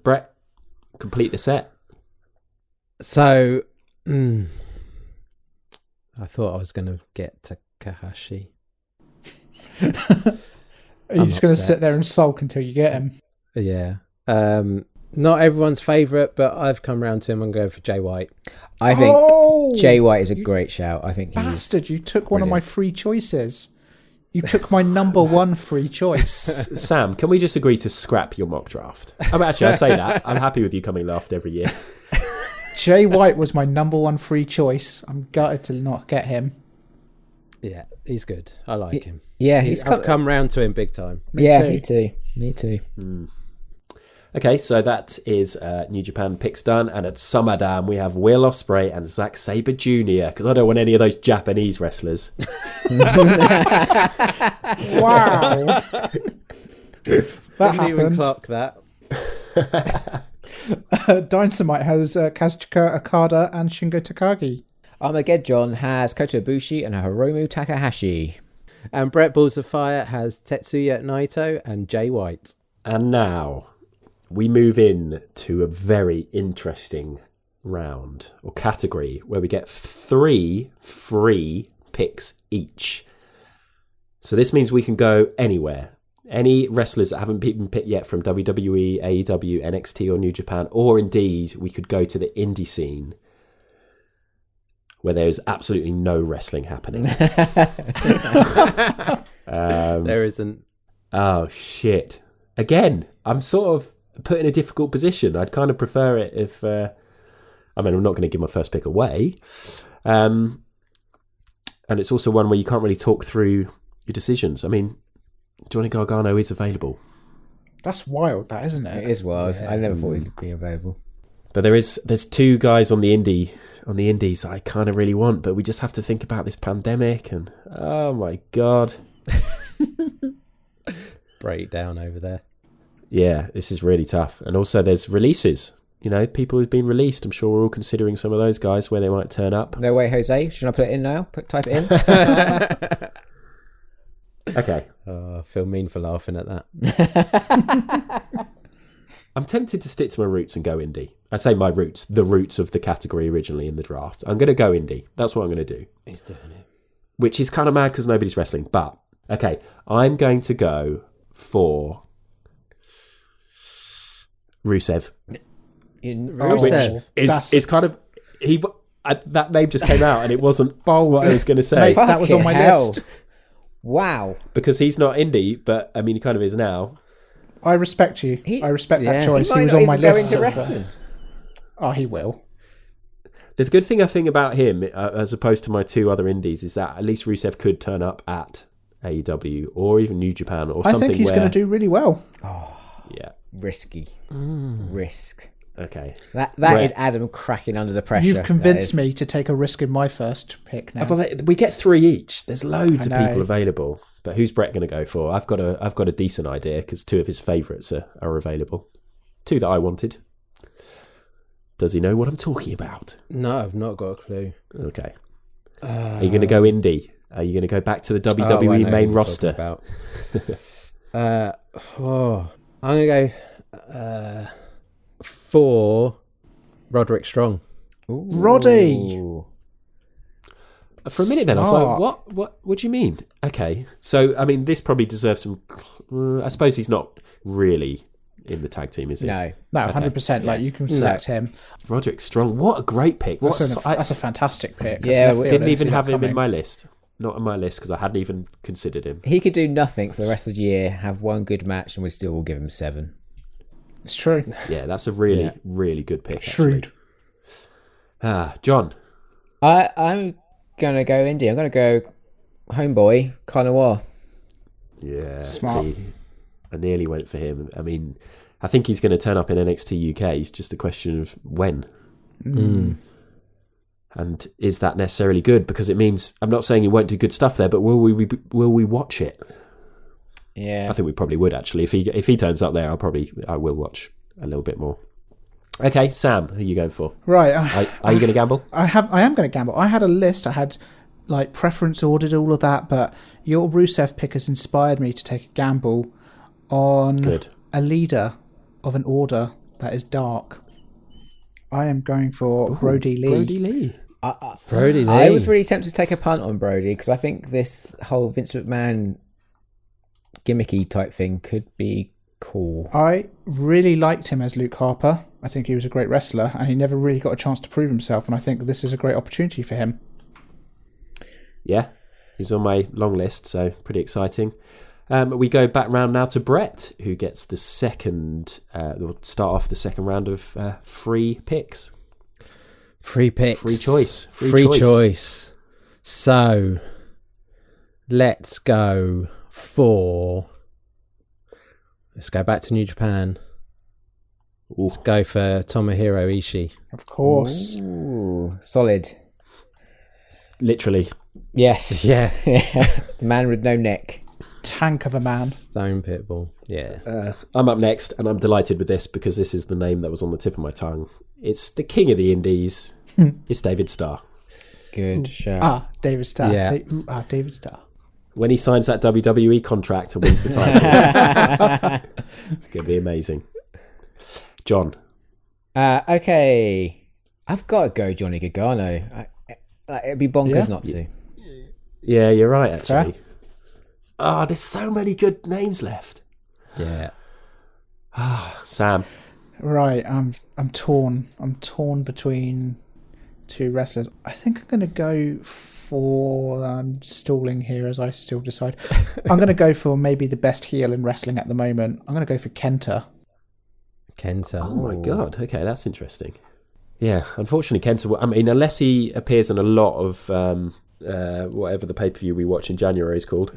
Brett, complete the set. So, I thought I was going to get Takahashi. Are you just going to sit there and sulk until you get him? Yeah. Not everyone's favourite, but I've come round to him and go for Jay White. I think Jay White is a great shout. I think bastard, you took one of my free choices. You took my number one free choice. Sam, can we just agree to scrap your mock draft? Actually, I say that. I'm happy with you coming last every year. Jay White was my number one free choice. I'm gutted to not get him. Yeah, he's good. I like him. Yeah, I've come round to him big time. Me too. Okay, so that is New Japan picks done, and at SummerDam we have Will Ospreay and Zack Sabre Jr. because I don't want any of those Japanese wrestlers. Wow, Didn't even clock that. Dynamite has Kazuchika Okada and Shingo Takagi. Armageddon has Kota Ibushi and Hiromu Takahashi. And Brett Balls of Fire has Tetsuya Naito and Jay White. And now we move in to a very interesting round or category where we get 3 free picks each. So this means we can go anywhere. Any wrestlers that haven't been picked yet from WWE, AEW, NXT or New Japan, or indeed we could go to the indie scene where there's absolutely no wrestling happening. There isn't. Oh, shit. Again, I'm sort of put in a difficult position. I'd kind of prefer it if... I'm not going to give my first pick away. And it's also one where you can't really talk through your decisions. I mean, Johnny Gargano is available. That's wild, that, isn't it? It is wild. I never thought he'd be available. But there's 2 guys on the indies that I kind of really want, but we just have to think about this pandemic and oh my god. break down over there. Yeah, this is really tough. And also there's releases. You know, people who've been released. I'm sure we're all considering some of those guys where they might turn up. No way, Jose. Should I put it in now? Type it in? Okay. Oh, I feel mean for laughing at that. I'm tempted to stick to my roots and go indie. I say my roots, the roots of the category originally in the draft. I'm going to go indie. That's what I'm going to do. He's doing it. Which is kind of mad because nobody's wrestling. But, okay, I'm going to go for Rusev. Rusev. It's kind of... that name just came out and it wasn't what I was going to say. Mate, that was on my list. Wow. Because he's not indie, but, I mean, he kind of is now. I respect you. I respect that choice. He was might on not my even go list. into wrestling. Oh, he will. The good thing I think about him, as opposed to my two other indies, is that at least Rusev could turn up at AEW or even New Japan or something. I think he's going to do really well. Yeah. Risky. Risk. Okay. That is Adam cracking under the pressure. You've convinced me to take a risk in my first pick now. We get 3 each. There's loads of people available. But who's Brett going to go for? I've got a decent idea because 2 of his favourites are available. 2 that I wanted. Does he know what I'm talking about? No, I've not got a clue. Okay. Are you going to go indie? Are you going to go back to the WWE main roster? I'm going to go for Roderick Strong. Ooh. Roddy! For a minute then, I was like, what do you mean? Okay. So, I mean, this probably deserves some... I suppose he's not really in the tag team, is he? No, 100%. Like, you can select him. Roderick Strong. What a great pick. That's a fantastic pick. Yeah, I didn't even have him in my list. Not on my list because I hadn't even considered him. He could do nothing for the rest of the year, have one good match, and we still will give him 7. It's true. Yeah, that's a really, really good pick. Shrewd. John. I'm going to go indie. I'm going to go homeboy, Carnoir. Yeah. Smart. See, I nearly went for him. I mean, I think he's going to turn up in NXT UK. It's just a question of when. And is that necessarily good? Because it means, I'm not saying he won't do good stuff there, but will we watch it? Yeah, I think we probably would actually. If he turns up there, I will watch a little bit more. Okay, Sam, who are you going for? Right, are you going to gamble? I am going to gamble. I had a list. I had like preference ordered, all of that, but your Rusev pick has inspired me to take a gamble on a leader of an order that is dark. I am going for Brody Lee. Brody Lee. Brody Lee. I was really tempted to take a punt on Brody because I think this whole Vince McMahon gimmicky type thing could be cool. I really liked him as Luke Harper. I think he was a great wrestler and he never really got a chance to prove himself, and I think this is a great opportunity for him. Yeah, he's on my long list, so pretty exciting. We go back round now to Brett, who gets the second, we'll start off the second round of free picks. Free picks. Free choice. Free choice. So, let's go for... Let's go back to New Japan. Let's go for Tomohiro Ishii. Of course. Ooh, solid. Literally. Yes. Yeah. The man with no neck. Tank of a man. Stone Pitbull. Yeah. I'm up next, and I'm delighted with this because this is the name that was on the tip of my tongue. It's the king of the indies. It's David Starr. Good shout. David Starr. Yeah. Say, David Starr. When he signs that WWE contract and wins the title, it's going to be amazing. John. Okay. I've got to go Johnny Gargano. It'd be bonkers not to. Yeah, you're right, actually. Fair. There's so many good names left. Yeah. Sam. Right, I'm torn. I'm torn between 2 wrestlers. I think I'm going to go for... I'm stalling here as I still decide. I'm going to go for maybe the best heel in wrestling at the moment. I'm going to go for Kenta. Kenta. Oh my God. Okay, that's interesting. Yeah, unfortunately, Kenta... I mean, unless he appears in a lot of whatever the pay-per-view we watch in January is called.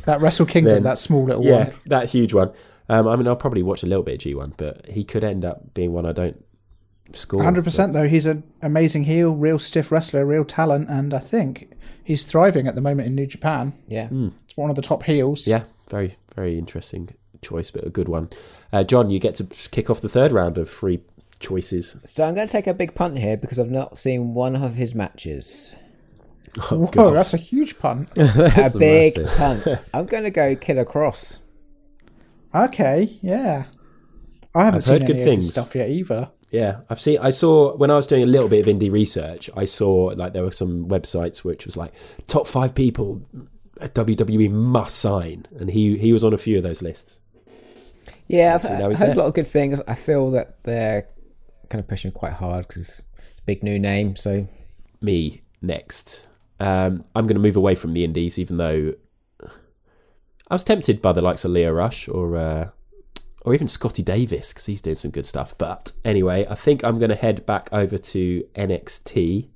That Wrestle Kingdom, that small little one. Yeah, that huge one. I mean, I'll probably watch a little bit of G1, but he could end up being one I don't score. 100% though, he's an amazing heel, real stiff wrestler, real talent, and I think he's thriving at the moment in New Japan. Yeah. It's one of the top heels. Yeah, very, very interesting choice, but a good one. John, you get to kick off the third round of 3 choices. So I'm going to take a big punt here because I've not seen one of his matches. Oh, Whoa, God. that's a huge punt. A big massive. punt. I'm going to go Killer Cross. Okay, yeah. I haven't I've seen heard any good of things. his stuff yet either. Yeah, I saw when I was doing a little bit of indie research, I saw like there were some websites which was like top 5 people WWE must sign, and he was on a few of those lists. Yeah, I've Obviously, now he's heard a there. lot of good things. I feel that they're kind of pushing quite hard because it's a big new name. So Me next. I'm going to move away from the indies, even though I was tempted by the likes of Leo Rush or even Scotty Davis because he's doing some good stuff. But anyway, I think I'm going to head back over to NXT.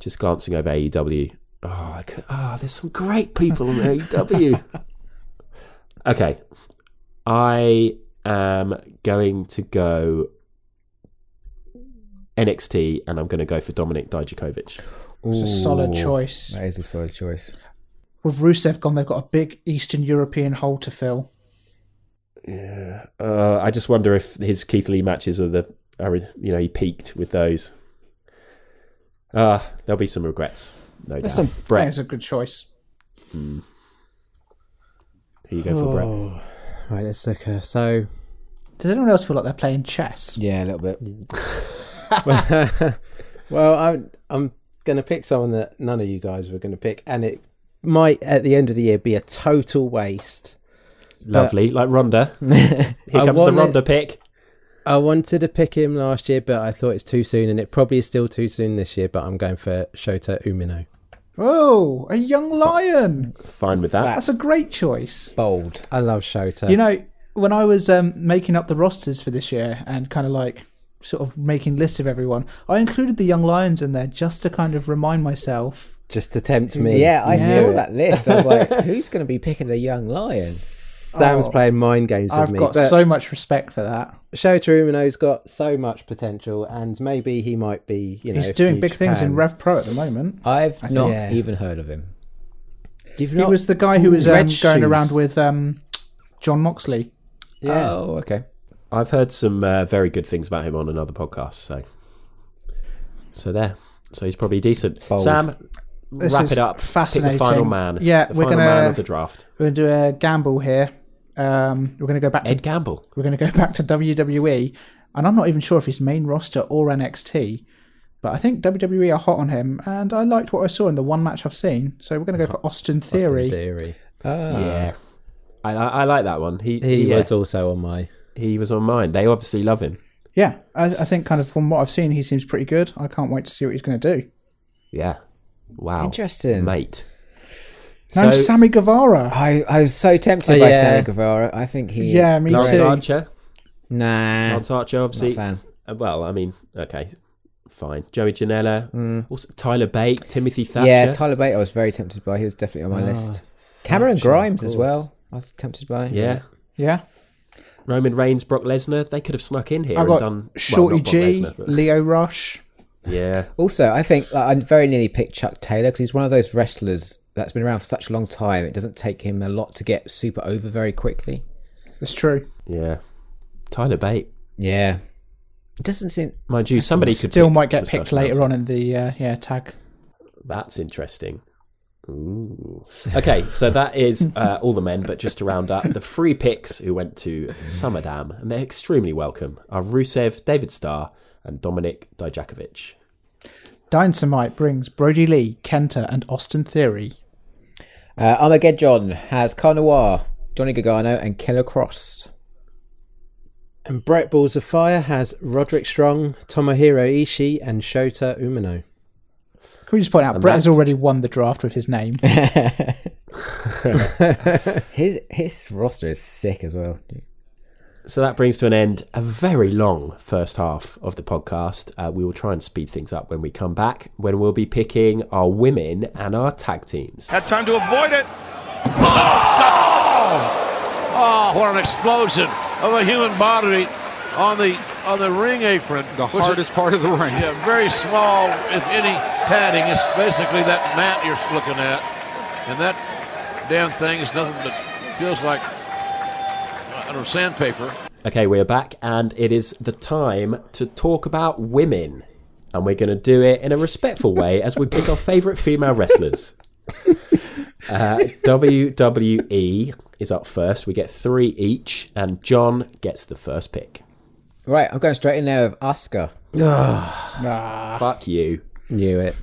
Just glancing over AEW. There's some great people on AEW. Okay, I am going to go NXT, and I'm going to go for Dominik Dijakovic. It's a solid choice. that is a solid choice. With Rusev gone, they've got a big Eastern European hole to fill. Yeah, I just wonder if his Keith Lee matches he peaked with those. There'll be some regrets, no doubt. some- Brett, It's a good choice. who you go for, Brett? Right, let's look. So, Does anyone else feel like they're playing chess? Yeah, a little bit. well, I'm going to pick someone that none of you guys were going to pick, and it might at the end of the year be a total waste. Lovely, like Ronda. Here comes the Ronda pick. I wanted to pick him last year, but I thought it's too soon, and it probably is still too soon this year. But I'm going for Shota Umino. Oh, a young lion. Fine with that. That's a great choice. Bold. I love Shota. You know, when I was making up the rosters for this year and kind of like sort of making lists of everyone, I included the young lions in there just to kind of remind myself. just to tempt me. Yeah, I saw that list. I was like, who's going to be picking the young lion? Sam's playing mind games with I've me. got but so much respect for that. Shota Umino's got so much potential, and maybe he might be, He's doing big things in Rev Pro at the moment. I've not yeah. even heard of him. He was the guy who was Red going shoes. around with John Moxley. Yeah. Oh, okay. I've heard some very good things about him on another podcast. So there. So he's probably decent. Bold. Sam, This wrap is it up. fascinating. Pick the final man. Yeah, the we're final gonna- man of the draft. We're going to do a gamble here. We're going to go back to Ed Gamble. We're going to go back to WWE, and I'm not even sure if he's main roster or NXT, but I think WWE are hot on him, and I liked what I saw in the one match I've seen, so we're going to go for Austin Theory. Yeah, I like that one. He was also on my. He was on mine. They obviously love him. Yeah, I think kind of from what I've seen, he seems pretty good. I can't wait to see what he's going to do. Yeah. Wow. Interesting. Mate. No, So- Sammy Guevara. I was so tempted by Sammy Guevara. I think he. Yeah, me Lance too. Archer. Nah. Lance Archer, obviously. Not a fan. Well, I mean, okay. Fine. Joey Janela. Also, Tyler Bate. Timothy Thatcher. Yeah, Tyler Bate I was very tempted by. He was definitely on my list. Cameron Grimes as well. I was tempted by. Yeah. Yeah. Roman Reigns, Brock Lesnar. They could have snuck in here I and got done... Shorty not Brock G, Lesnar, but- Leo Rush. Yeah. Also, I think I very nearly picked Chuck Taylor because he's one of those wrestlers that's been around for such a long time. It doesn't take him a lot to get super over very quickly. It's true. Yeah. Tyler Bate. Yeah. It doesn't seem... Mind you, somebody could Still pick might get Mustache picked later Mountain. on in the tag. That's interesting. Ooh. Okay, so that is all the men, but just to round up, the 3 picks who went to SummerDam, and they're extremely welcome, are Rusev, David Starr, and Dominik Dijakovic. Dynamite brings Brody Lee, Kenta, and Austin Theory. Armageddon has Carnoir, Johnny Gargano, and Killer Cross. And Brett Balls of Fire has Roderick Strong, Tomohiro Ishii, and Shota Umino. Can we just point out, And Brett has that- already won the draft with his name. His roster is sick as well. So that brings to an end a very long first half of the podcast. We will try and speed things up when we come back, when we'll be picking our women and our tag teams. Had time to avoid it. Oh, what an explosion of a human body on the ring apron. The hardest part of the ring. Yeah, very small, if any, padding. It's basically that mat you're looking at. And that damn thing's nothing but feels like, I don't know, sandpaper. Okay, we're back, and it is the time to talk about women. And we're going to do it in a respectful way as we pick our favourite female wrestlers. WWE is up first. We get 3 each, and John gets the first pick. Right, I'm going straight in there with Asuka. Fuck you. Knew it.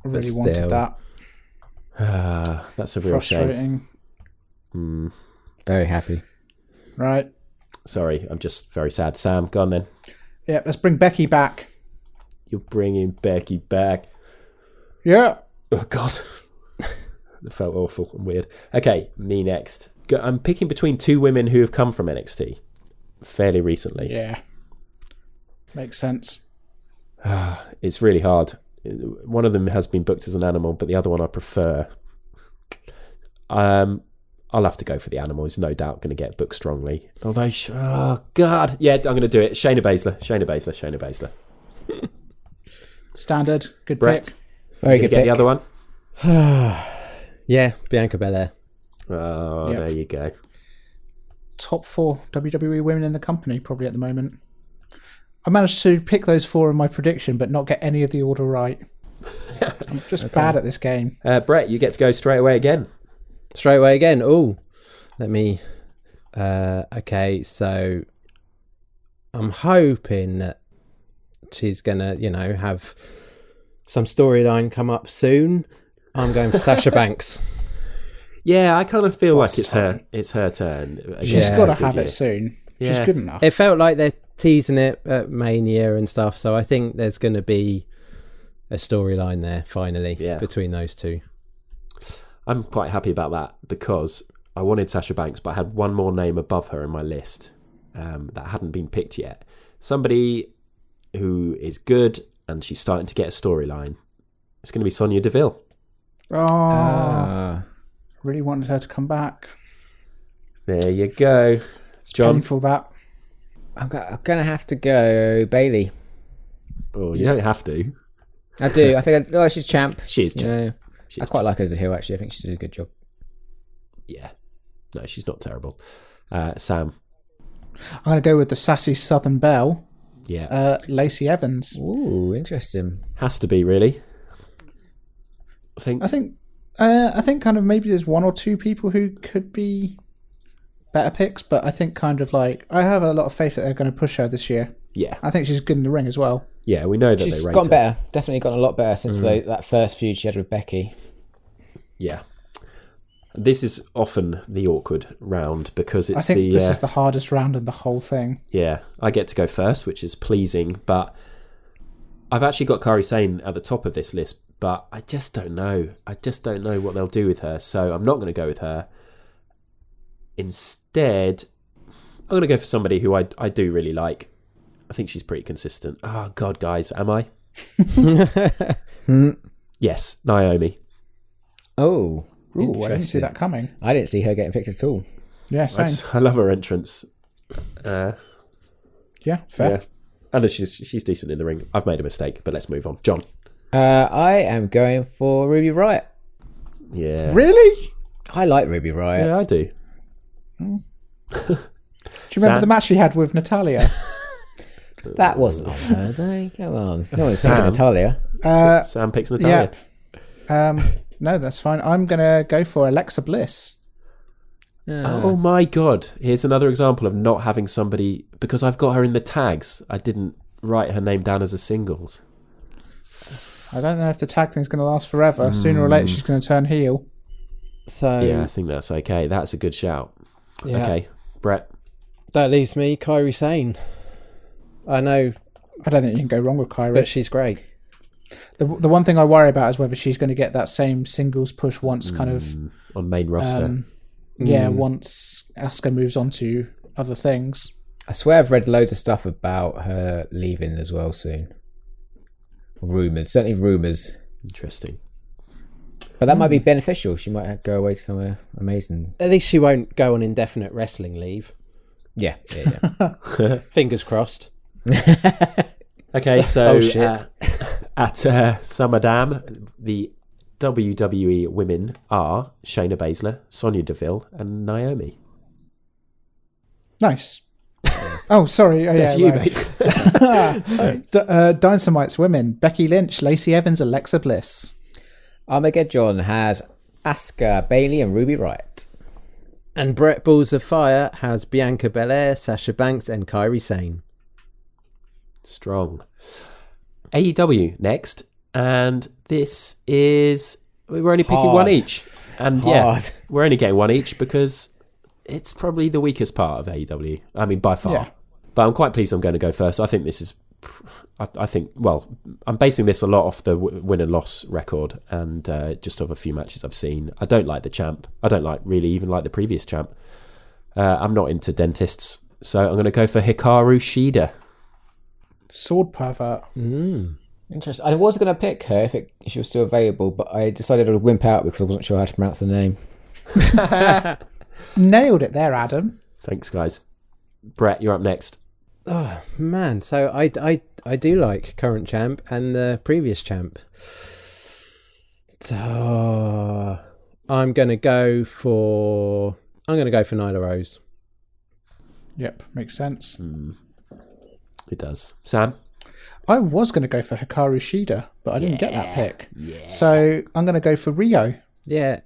I really But wanted still. that. That's a real shame. Frustrating. Very happy. Right. Sorry, I'm just very sad. Sam, go on then. Yeah, let's bring Becky back. You're bringing Becky back. Yeah. Oh, God. That felt awful and weird. Okay, me next. I'm picking between 2 women who have come from NXT fairly recently. Yeah. Makes sense. It's really hard. One of them has been booked as an animal, but the other one I prefer. I'll have to go for the animal. He's no doubt going to get booked strongly. Although, oh, God. Yeah, I'm going to do it. Shayna Baszler. Standard. Good Brett. pick. Very You good get pick. the other one? Yeah, Bianca Belair. Oh, Yep. There you go. Top 4 WWE women in the company, probably at the moment. I managed to pick those 4 in my prediction, but not get any of the order right. I'm just bad at this game. Brett, you get to go straight away again. Straight away again. Oh, let me. Okay, so I'm hoping that she's gonna, have some storyline come up soon. I'm going for Sasha Banks. Yeah, I kind of feel like it's her turn. She's Yeah, got to good have year. it soon. She's Yeah. good enough. It felt like they're teasing it at Mania and stuff, so I think there's going to be a storyline there finally between those two. I'm quite happy about that because I wanted Sasha Banks, but I had one more name above her in my list that hadn't been picked yet. Somebody who is good and she's starting to get a storyline. It's going to be Sonya Deville. Really wanted her to come back. There you go. It's John. painful that. I'm going to have to go Bailey. Oh, you don't have to. I do. I think she's champ. She is champ. I quite like her as a heel, actually. I think she did a good job. Yeah. No, she's not terrible. Sam. I'm going to go with the sassy Southern Belle, Yeah. Lacey Evans. Ooh, interesting. Has to be, really. I think kind of maybe there's 1 or 2 people who could be better picks, but I think kind of like I have a lot of faith that they're going to push her this year. Yeah. I think she's good in the ring as well. Yeah, we know that She's they rate gotten her. better. Definitely gotten a lot better since that first feud she had with Becky. Yeah. This is often the awkward round because it's I think this is the hardest round in the whole thing. Yeah, I get to go first, which is pleasing, but I've actually got Kairi Sane at the top of this list, but I just don't know. I just don't know what they'll do with her, so I'm not going to go with her. Instead, I'm going to go for somebody who I do really like. I think she's pretty consistent. Oh, God, guys, am I? Yes, Naomi. Oh, Ooh, I didn't see interesting. that coming. I didn't see her getting picked at all. Yeah, same. I love her entrance. Yeah, fair. Yeah. And she's decent in the ring. I've made a mistake, but let's move on. John. I am going for Ruby Riott. Yeah. Really? I like Ruby Riott. Yeah, I do. Do you remember Sam? the match she had with Natalia? That wasn't on her, though. Come on. No one's thinking Natalia. Sam picks Natalia. No, that's fine. I'm going to go for Alexa Bliss. Oh my God. Here's another example of not having somebody, because I've got her in the tags. I didn't write her name down as a singles. I don't know if the tag thing's going to last forever. Sooner or later, she's going to turn heel. So Yeah, I think that's okay. That's a good shout. yeah, Okay, Brett. that leaves me Kairi Sane. I know, I don't think you can go wrong with Kyrie. but she's great. The one thing I worry about is whether she's going to get that same singles push once kind of On main roster. once Asuka moves on to other things. I swear I've read loads of stuff about her leaving as well soon. Rumours. Certainly rumours. Interesting. But that might be beneficial. She might go away somewhere amazing. At least she won't go on indefinite wrestling leave. Yeah. Fingers crossed. Okay, so Oh, shit. at SummerDam, the WWE women are Shayna Baszler, Sonya Deville, and Naomi. Nice. Oh, sorry. Oh, That's yeah, you, right. mate. Dynamite's women: Becky Lynch, Lacey Evans, Alexa Bliss. Armageddon has Asuka, Bailey, and Ruby Riott. And Brett Balls of Fire has Bianca Belair, Sasha Banks, and Kairi Sane. Strong. AEW next, and this is we're only picking one each, and we're only getting one each because it's probably the weakest part of AEW. I mean, by far. Yeah. But I'm quite pleased I'm going to go first. I think this is. I think. Well, I'm basing this a lot off the win and loss record and just of a few matches I've seen. I don't like the champ. I don't really even like the previous champ. I'm not into dentists, so I'm going to go for Hikaru Shida. Sword pervert. Interesting. I was going to pick her if she was still available, but I decided I would wimp out because I wasn't sure how to pronounce the name. Nailed it there, Adam. Thanks, guys. Brett, you're up next. Oh man, so I do like current champ and the previous champ. So I'm gonna go for Nyla Rose. Yep, makes sense. It does. Sam? I was going to go for Hikaru Shida, but I didn't get that pick. Yeah. So I'm going to go for Rio. Yeah.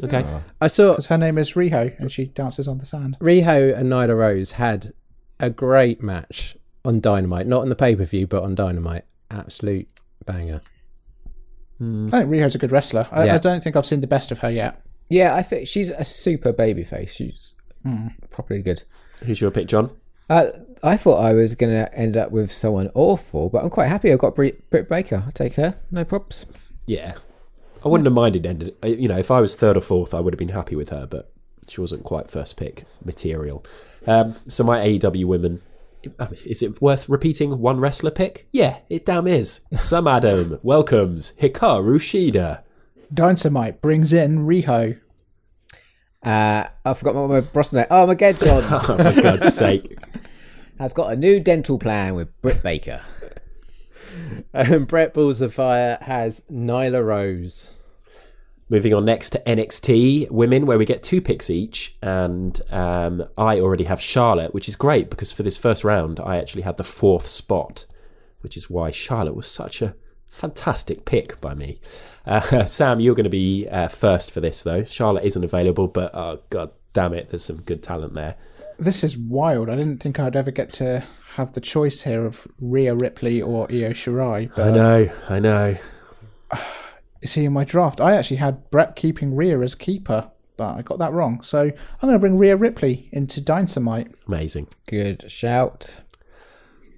Okay. I saw because her name is Riho and she dances on the sand. Riho and Nyla Rose had a great match on Dynamite, not on the pay-per-view, but on Dynamite. Absolute banger. I think Riho's a good wrestler. I don't think I've seen the best of her yet. Yeah, I think she's a super babyface. She's properly good. Who's your pick, John? I thought I was going to end up with someone awful, but I'm quite happy I've got Britt Baker. I'll take her. No props. Yeah. I wouldn't have minded ended. If I was third or fourth, I would have been happy with her, but she wasn't quite first pick material. So my AEW women, is it worth repeating one wrestler pick? Yeah, it damn is. Some Adam welcomes Hikaru Shida. Dynamite brings in Riho. I forgot my boss name. Oh, Armageddon. Oh, for God's sake. Has got a new dental plan with Britt Baker. And Brett Balls of Fire has Nyla Rose. Moving on next to NXT Women, where we get 2 picks each. And I already have Charlotte, which is great because for this first round, I actually had the 4th spot, which is why Charlotte was such a fantastic pick by me. Sam, you're going to be first for this, though. Charlotte isn't available, but oh, God damn it, there's some good talent there. This is wild. I didn't think I'd ever get to have the choice here of Rhea Ripley or Io Shirai. But I know. See, in my draft, I actually had Brett keeping Rhea as keeper, but I got that wrong. So I'm going to bring Rhea Ripley into Dynamite. Amazing. Good shout.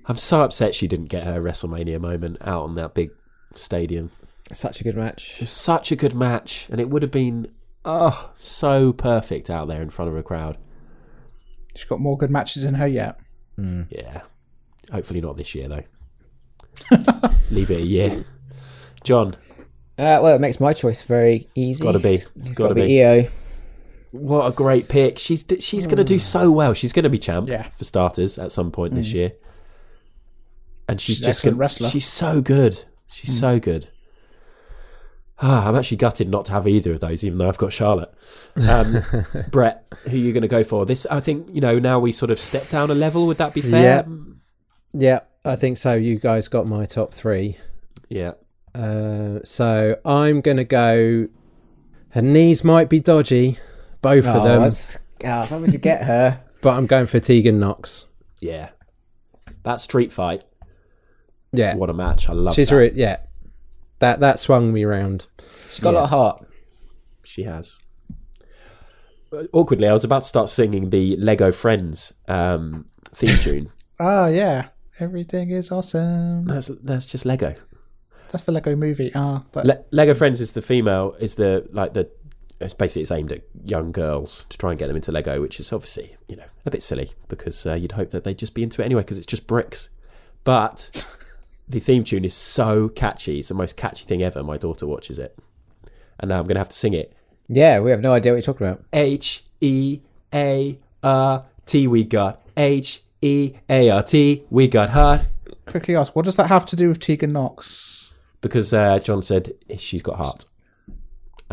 I'm so upset she didn't get her WrestleMania moment out on that big stadium. Such a good match. It was such a good match, and it would have been so perfect out there in front of a crowd. She's got more good matches in her yet. Yeah. Hopefully not this year, though. Leave it a year. John? Well, it makes my choice very easy. Got to be. It's got to be Io. What a great pick. She's going to do so well. She's going to be champ, for starters, at some point this year. And she's just an wrestler. She's so good. She's so good. I'm actually gutted not to have either of those, even though I've got Charlotte. Brett, who are you going to go for? This, I think, now we sort of step down a level. Would that be fair? Yeah, I think so. You guys got my top 3. Yeah. So I'm going to go... Her knees might be dodgy, both of them. As long as you get her. But I'm going for Tegan Nox. Yeah. That street fight. Yeah. What a match. I love that. That swung me round. She's got a lot of heart. She has. Awkwardly, I was about to start singing the Lego Friends theme tune. Oh, yeah. Everything is awesome. That's just Lego. That's the Lego movie. But Lego Friends is it's basically it's aimed at young girls to try and get them into Lego, which is obviously, a bit silly because you'd hope that they'd just be into it anyway because it's just bricks. But the theme tune is so catchy. It's the most catchy thing ever. My daughter watches it. And now I'm going to have to sing it. Yeah, we have no idea what you're talking about. H-E-A-R-T, we got H-E-A-R-T, we got heart. Quickly ask, what does that have to do with Tegan Nox? Because John said she's got heart.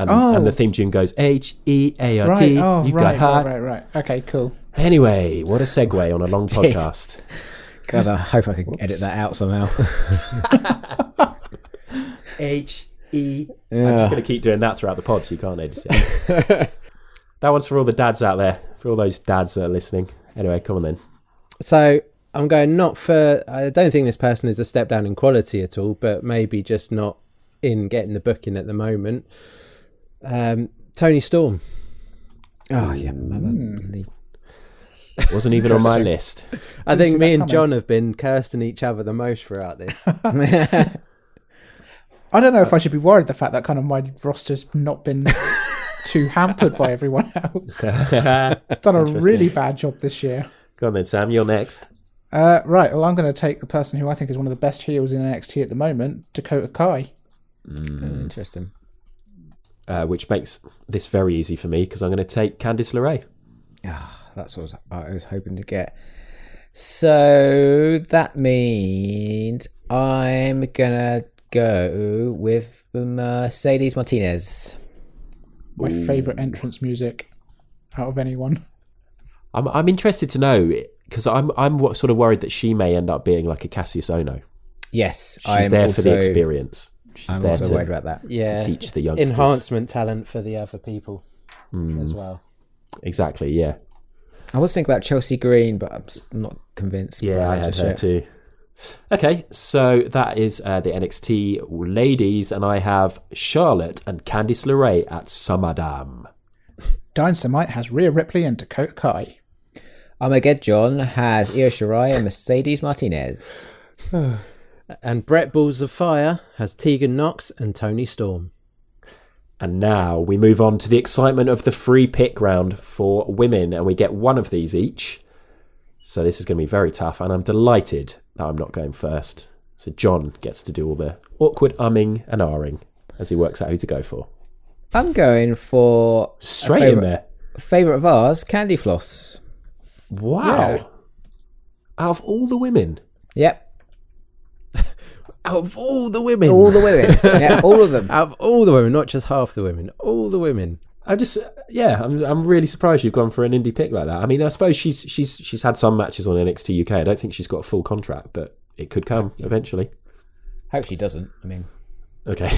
And the theme tune goes HEART. Right. You've got heart. Right. Okay, cool. Anyway, what a segue on a long podcast. God, I hope I can edit that out somehow. HE. I'm just going to keep doing that throughout the pod so you can't edit it. That one's for all the dads out there, for all those dads that are listening. Anyway, come on then. So I'm going not for... I don't think this person is a step down in quality at all, but maybe just not in getting the booking at the moment. Tony Storm. Oh, yeah. Wasn't even on my list. I think me and John have been cursing each other the most throughout this. I don't know if I should be worried the fact that kind of my roster's not been too hampered by everyone else. Done a really bad job this year. Go on then, Sam. You're next. Right. Well, I'm going to take the person who I think is one of the best heels in NXT at the moment, Dakota Kai. Interesting. Which makes this very easy for me because I'm going to take Candice LeRae. That's what I was hoping to get. So that means I'm going to go with Mercedes Martinez. My favourite entrance music out of anyone. I'm interested to know because I'm sort of worried that she may end up being like a Cassius Ono. Yes, she's there for the experience. I'm also worried about that. To teach the youngsters. Enhancement talent for the other people as well. Exactly, yeah. I was thinking about Chelsea Green, but I'm not convinced. Yeah, I had her too. Okay, so that is the NXT ladies, and I have Charlotte and Candice LeRae at SummerSlam. Dynamite has Rhea Ripley and Dakota Kai. Armageddon has Io Shirai and Mercedes Martinez. And Brett Balls of Fire has Tegan Nox and Tony Storm. And now we move on to the excitement of the free pick round for women, and we get one of these each. So this is going to be very tough, and I'm delighted that I'm not going first. So John gets to do all the awkward umming and ahhing as he works out who to go for. I'm going for straight in there. Favourite of ours, Candy Floss. Wow. Yeah. Out of all the women? Yep. Out of all the women? All the women. Yeah, all of them. Out of all the women, not just half the women. All the women. I'm really surprised you've gone for an indie pick like that. I mean, I suppose she's had some matches on NXT UK. I don't think she's got a full contract, but it could come eventually. Hope she doesn't. I mean, okay.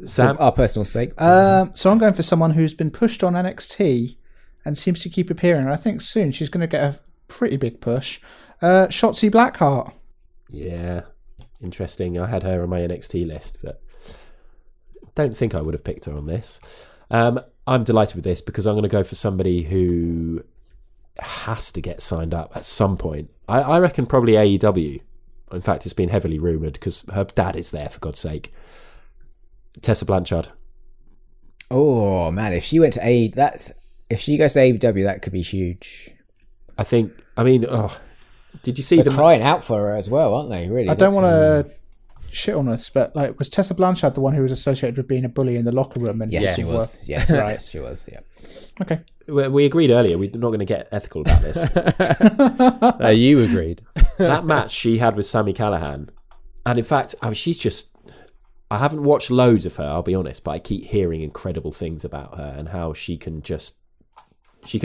Sam, for our personal sake. So I'm going for someone who's been pushed on NXT and seems to keep appearing. I think soon she's going to get a pretty big push. Shotzi Blackheart. Yeah, interesting. I had her on my NXT list, but don't think I would have picked her on this. I'm delighted with this because I'm going to go for somebody who has to get signed up at some point. I reckon probably AEW. In fact, it's been heavily rumoured because her dad is there, for God's sake. Tessa Blanchard. Oh man, if she went to if she goes to AEW, that could be huge. Did you see them crying out for her as well, aren't they? Really? I don't want to shit on us, but was Tessa Blanchard the one who was associated with being a bully in the locker room? And yes, she was. Yes, right, she was. Yeah. Okay. We agreed earlier we're not going to get ethical about this. You agreed. That match she had with Sami Callihan, and in fact, she's just... I haven't watched loads of her, I'll be honest, but I keep hearing incredible things about her and how she can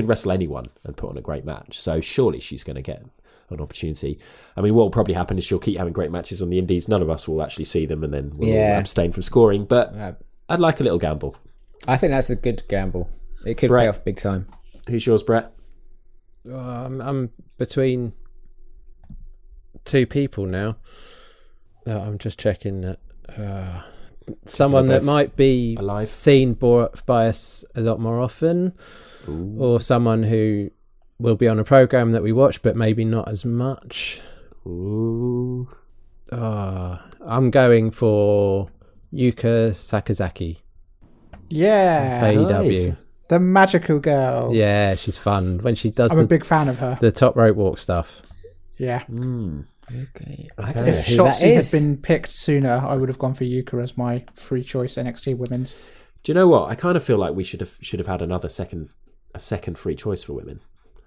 wrestle anyone and put on a great match. So surely she's going to get an opportunity. I mean, what will probably happen is she'll keep having great matches on the indies. None of us will actually see them, and then we'll all abstain from scoring. But I'd like a little gamble. I think that's a good gamble. It could pay off big time. Who's yours, Brett? I'm between two people now. I'm just checking that. Someone that might be alive, seen by us a lot more often. Ooh. Or someone who will be on a program that we watch, but maybe not as much. Ooh. I'm going for Yuka Sakazaki. Yeah. AEW. Nice. The magical girl. Yeah, she's fun. When she does I'm a big fan of her. The top rope walk stuff. Yeah. Okay. If Shotzi had been picked sooner, I would have gone for Yuka as my free choice NXT women's. Do you know what? I kind of feel like we should have had a second free choice for women.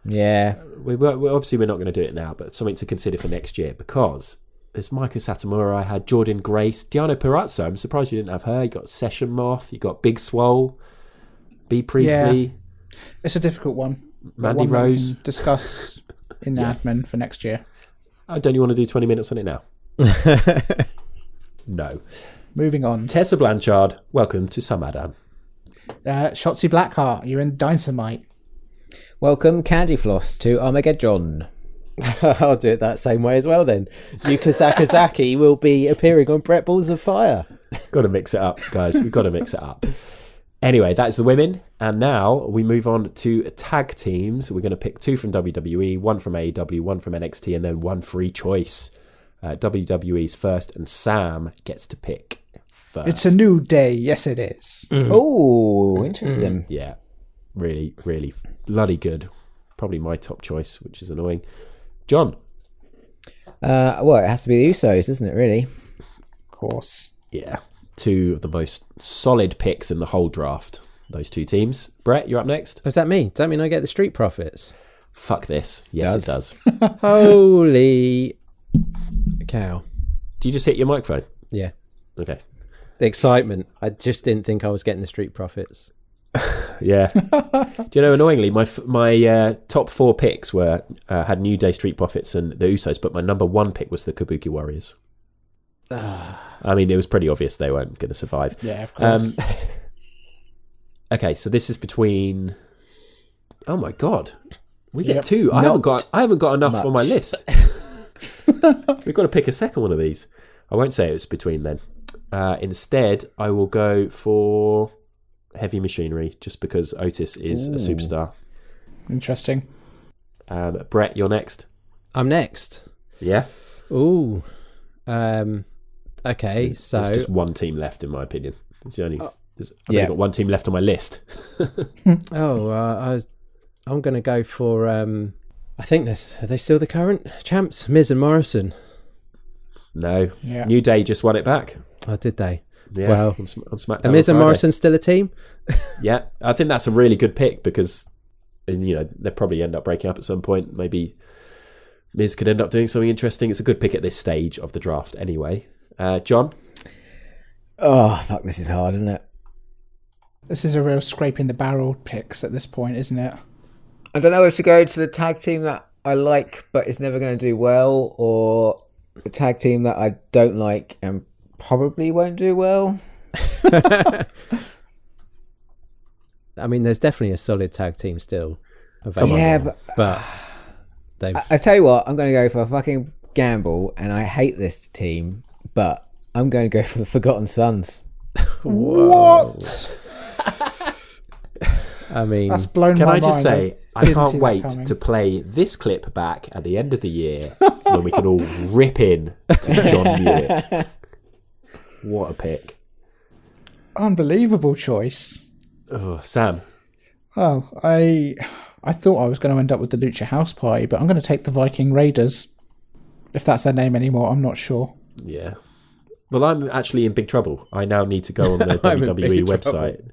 Yeah. We're not going to do it now, but something to consider for next year, because There's Michael Satomura. I had Jordan Grace, Diana Perazzo. I'm surprised you didn't have her. You got Session Moth. You got Big Swole, B Priestley. Yeah. It's a difficult one. Mandy one Rose. We can discuss in the admin for next year. Oh, don't you want to do 20 minutes on it now? No. Moving on. Tessa Blanchard, welcome to Samadan. Shotzi Blackheart, you're in Dynamite. Welcome, Candy Floss, to Armageddon. I'll do it that same way as well then. Yuka Sakazaki will be appearing on Brett Balls of Fire. Got to mix it up, guys. We've got to mix it up. Anyway, that's the women. And now we move on to tag teams. We're going to pick 2 from WWE, 1 from AEW, 1 from NXT, and then 1 free choice. WWE's first, and Sam gets to pick first. It's a new day. Yes, it is. Oh, interesting. Yeah, really, really bloody good. Probably my top choice, which is annoying. John? Well, it has to be the Usos, isn't it, really? Of course. Yeah. 2 of the most solid picks in the whole draft. Those 2 teams. Brett, you're up next. What does that mean? Does that mean I get the Street Profits? Fuck this. Yes, it does. Holy cow. Do you just hit your microphone? Yeah. Okay. The excitement. I just didn't think I was getting the Street Profits. Yeah. Do you know, annoyingly, my top 4 picks were had New Day, Street Profits, and the Usos, but my number 1 pick was the Kabuki Warriors. I mean, it was pretty obvious they weren't going to survive. Yeah, of course. Okay, so this is between. Oh my god, we get 2. I haven't got enough on my list. We've got to pick a second one of these. I won't say it was between then. Instead, I will go for Heavy Machinery, just because Otis is a superstar. Interesting. Brett, you're next. I'm next. Yeah. Ooh. Okay, so there's just 1 team left, in my opinion. It's the only. I've only got 1 team left on my list. I'm going to go for. I think are they still the current champs? Miz and Morrison. No. Yeah. New Day just won it back. Oh, did they? Yeah. Well, on SmackDown. Are Miz and on Friday. Morrison still a team? Yeah, I think that's a really good pick because, they'll probably end up breaking up at some point. Maybe Miz could end up doing something interesting. It's a good pick at this stage of the draft, anyway. John? Oh, fuck, this is hard, isn't it? This is a real scraping the barrel picks at this point, isn't it? I don't know if to go to the tag team that I like but is never going to do well, or the tag team that I don't like and probably won't do well. I mean, there's definitely a solid tag team still available. Yeah, but they've... I tell you what, I'm going to go for a fucking gamble, and I hate this team, but I'm going to go for the Forgotten Sons. What? I mean, that's blown Can my I just mind. say, I can't wait to play this clip back at the end of the year when we can all rip in to John Hewitt. What a pick. Unbelievable choice. Oh, Sam. Oh, I thought I was going to end up with the Lucha House Party, but I'm going to take the Viking Raiders. If that's their name anymore, I'm not sure. Yeah. Well, I'm actually in big trouble. I now need to go on the WWE website.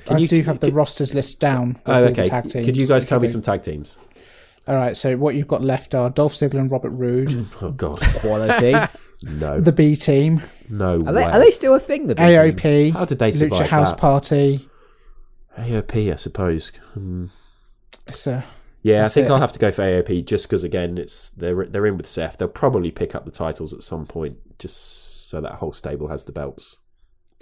I do have the rosters list down. Oh, the okay. Tag teams, Could you guys tell me some tag teams? All right, so what you've got left are Dolph Ziggler and Robert Roode. Oh, God. Quality. No. The B Team. No way. Are they still a thing, the B team? AOP. How did they survive Lucha House that? Party. AOP, I suppose. It's Yeah, I That's think it. I'll have to go for AOP just because, again, they're in with Seth. They'll probably pick up the titles at some point just so that whole stable has the belts.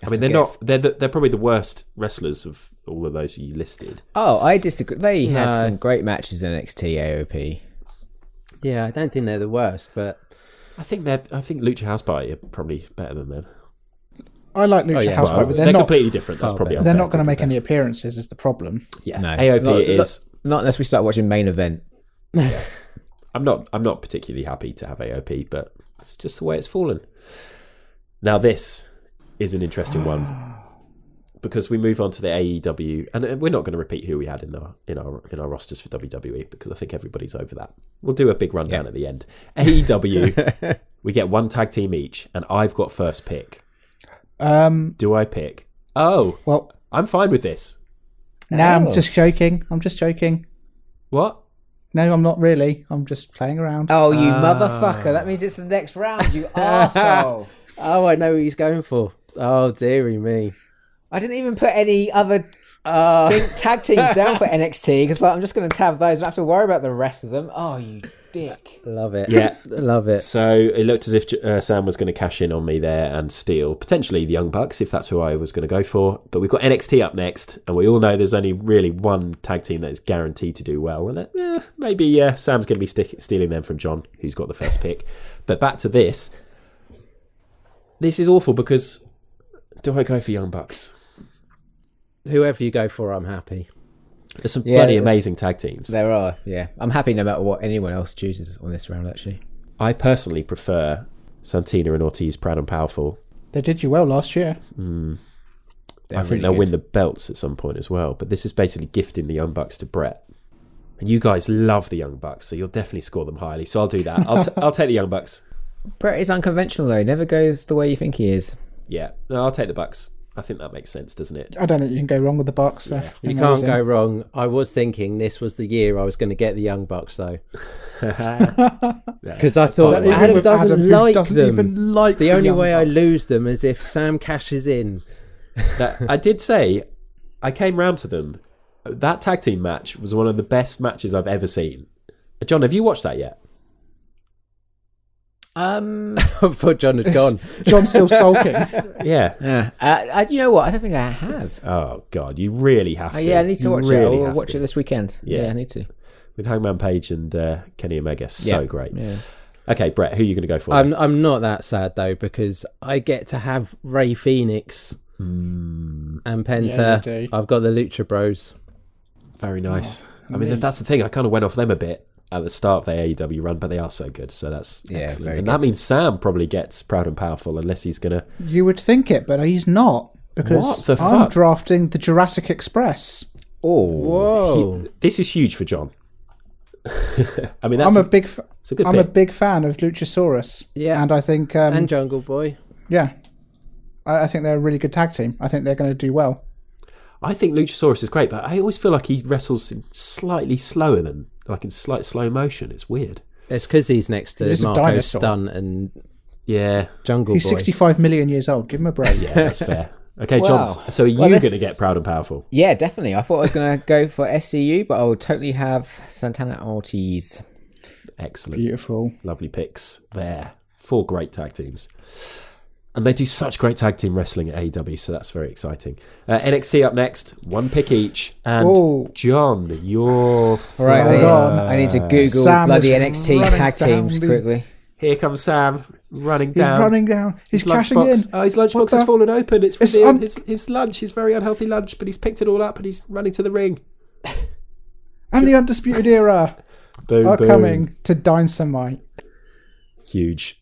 I mean, they're probably the worst wrestlers of all of those you listed. Oh, I disagree. They had some great matches in NXT AOP. yeah, I don't think they're the worst, but I think Lucha House Party are probably better than them. I like Lucha House Party, but they're they're not. completely different. That's probably They're not going to make any appearances. Is the problem? Yeah, No. AOP is. Not unless we start watching Main Event. I'm not particularly happy to have AOP, but it's just the way it's fallen. Now this is an interesting one because we move on to the AEW, and we're not going to repeat who we had in our rosters for WWE because I think everybody's over that. We'll do a big rundown at the end. AEW, we get 1 tag team each, and I've got first pick. Do I pick? Oh, Well, I'm fine with this. I'm just joking. I'm just joking. What? No, I'm not really. I'm just playing around. Oh, you motherfucker. That means it's the next round, you arsehole. Oh, I know what he's going for. Oh, dearie me. I didn't even put any other tag teams down for NXT because I'm just going to tab those. I don't have to worry about the rest of them. Oh, you dick. Love it. Yeah. Love it. So it looked as if Sam was going to cash in on me there and steal potentially the Young Bucks if that's who I was going to go for. But we've got NXT up next, and we all know there's only really one tag team that is guaranteed to do well. And maybe Sam's going to be stealing them from John, who's got the first pick. But back to this. This is awful because do I go for Young Bucks? Whoever you go for, I'm happy. There's some bloody amazing tag teams. There are, yeah. I'm happy no matter what anyone else chooses on this round, actually. I personally prefer Santina and Ortiz, Proud and Powerful. They did you well last year. I think they'll win the belts at some point as well. But this is basically gifting the Young Bucks to Brett. And you guys love the Young Bucks, so you'll definitely score them highly. So I'll do that. I'll take the Young Bucks. Brett is unconventional, though. He never goes the way you think he is. Yeah, no, I'll take the Bucks. I think that makes sense, doesn't it? I don't think you can go wrong with the Bucks. Yeah. You can't go wrong. I was thinking this was the year I was going to get the Young Bucks, though. Because I thought Adam doesn't like them. Even like the only way I lose them is if Sam cashes in. I did say, I came round to them. That tag team match was one of the best matches I've ever seen. John, have you watched that yet? I thought John had gone. John's still sulking. Yeah. You know what? I don't think I have. Oh, God, you really have to. Yeah, I need to watch it. I'll watch it this weekend. Yeah. I need to. With Hangman Page and Kenny Omega. So great. Yeah. Okay, Brett, who are you going to go for? I'm not that sad, though, because I get to have Ray Phoenix and Penta. Yeah, I've got the Lucha Bros. Very nice. I mean, that's the thing. I kind of went off them a bit at the start of their AEW run, but they are so good, so that's excellent. Very and good. that means Sam probably gets Proud and Powerful unless he's going to... You would think it, but he's not, because What the I'm fuck? drafting the Jurassic Express. Oh, Whoa. This is huge for John. I mean, I'm a big fan of Luchasaurus. Yeah. And I think... and Jungle Boy. Yeah. I think they're a really good tag team. I think they're going to do well. I think Luchasaurus is great, but I always feel like he wrestles in slightly slower than, like in slight slow motion. It's weird. It's because he's next to He's a Marco dinosaur. Stunt and Yeah. Jungle He's Boy. 65 million years old. Give him a break. Yeah, that's fair. Okay, Wow. John, so are you Well, going this- to get Proud and Powerful? yeah, definitely. I thought I was going to go for SCU, but I would totally have Santana Ortiz. Excellent. Beautiful. Lovely picks there. 4 great tag teams. And they do such great tag team wrestling at AEW, so that's very exciting. NXT up next, 1 pick each. And Ooh. John, you're... All right, Hold on. I need to Google Sam bloody is NXT running tag teams down quickly. Here comes Sam, running He's down. running down. He's His cashing in. lunchbox. Oh, his What lunchbox the- has fallen open. It's It's revealed his lunch, his very unhealthy lunch, but he's picked it all up and he's running to the ring. And the Undisputed Era Boom, are boom. coming to Dynamite. Huge.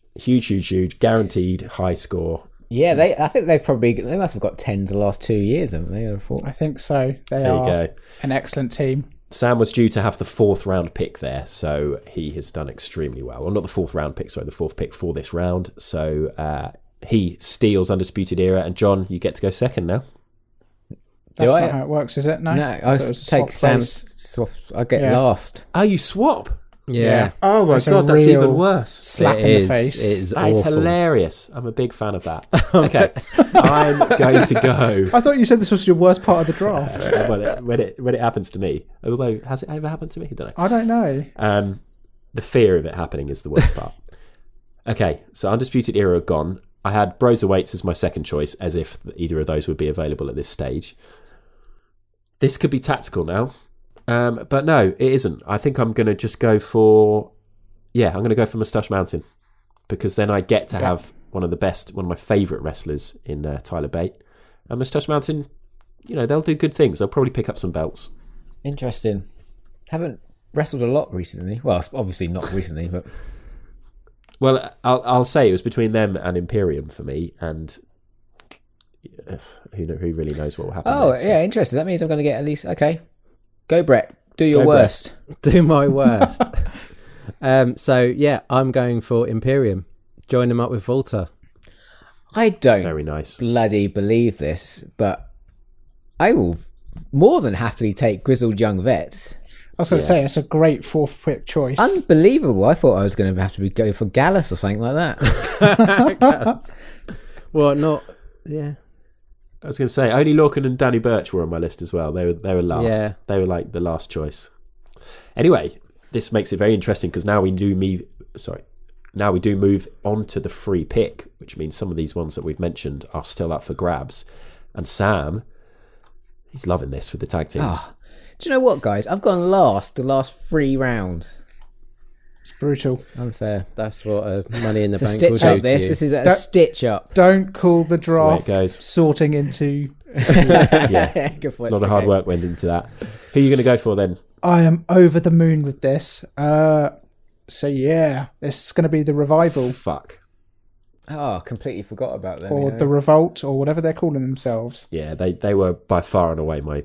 Guaranteed high score. Yeah, I think they must have got 10s the last 2 years, haven't they? I thought. I think so. They There you are go. an excellent team. Sam was due to have the 4th round pick there, so he has done extremely well. Well, not the 4th round pick, sorry, the 4th pick for this round. So he steals Undisputed Era, and John, you get to go second now. That's I? not how it works, is it? No. No, I thought it was was a to take swap Sam's place. swap. I get Yeah. last. Oh, you swap? Yeah. Oh my It's a God, that's real even worse. Slap It in is. the face. It is That is awful. hilarious. I'm a big fan of that. Okay, I'm going to go. I thought you said this was your worst part of the draft. when it happens to me, although has it ever happened to me? I don't know. I don't know. The fear of it happening is the worst part. Okay, so Undisputed Era are gone. I had Broserweights as my second choice, as if either of those would be available at this stage. This could be tactical now, but no, it isn't. I think I'm going to just go for... Yeah, I'm going to go for Moustache Mountain, because then I get to have one of my favourite wrestlers in Tyler Bate. And Moustache Mountain, they'll do good things. They'll probably pick up some belts. Interesting. Haven't wrestled a lot recently. Well, obviously not recently, but Well, I'll say it was between them and Imperium for me, and who really knows what will happen. oh next. yeah, interesting. That means I'm going to get at least Go Brett. Do your Go, Brett. worst. Do my worst. So, yeah, I'm going for Imperium. Join them up with Volta. I don't Very nice. bloody believe this, but I will more than happily take Grizzled Young Vets. was going to say, it's a great fourth pick choice. Unbelievable. I thought I was going to have to go for Gallus or something like that. Well, not... Yeah. I was going to say, only Lorcan and Danny Birch were on my list as well. They were last. Yeah. They were like the last choice. Anyway, this makes it very interesting because now we do move on to the free pick, which means some of these ones that we've mentioned are still up for grabs. And Sam, he's loving this with the tag teams. Do you know what, guys? I've gone last the last 3 rounds. It's brutal. Unfair. That's what Money in the It's a Bank will stitch up do to this. you. This is a stitch up. Don't call the draft That's the way it goes. sorting into... Yeah, Good point. a lot of hard work went into that. Who are you going to go for then? I am over the moon with this. So yeah, it's going to be the Revival Fuck. Oh, completely forgot about them. or the Revolt or whatever they're calling themselves. Yeah, they were by far and away my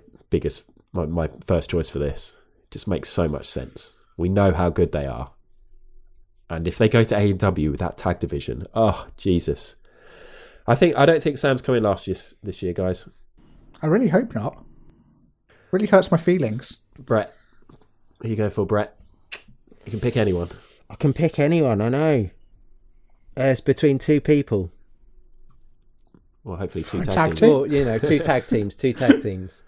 first choice for this. It just makes so much sense. We know how good they are. And if they go to A&W with that tag division, oh, Jesus. I don't think Sam's coming this year, guys. I really hope not. Really hurts my feelings. Brett. Who are you going for, Brett? You can pick anyone. I can pick anyone, I know. It's between 2 people. Well, hopefully 2 Tag tag teams. team? Well, 2 tag teams, 2 tag teams.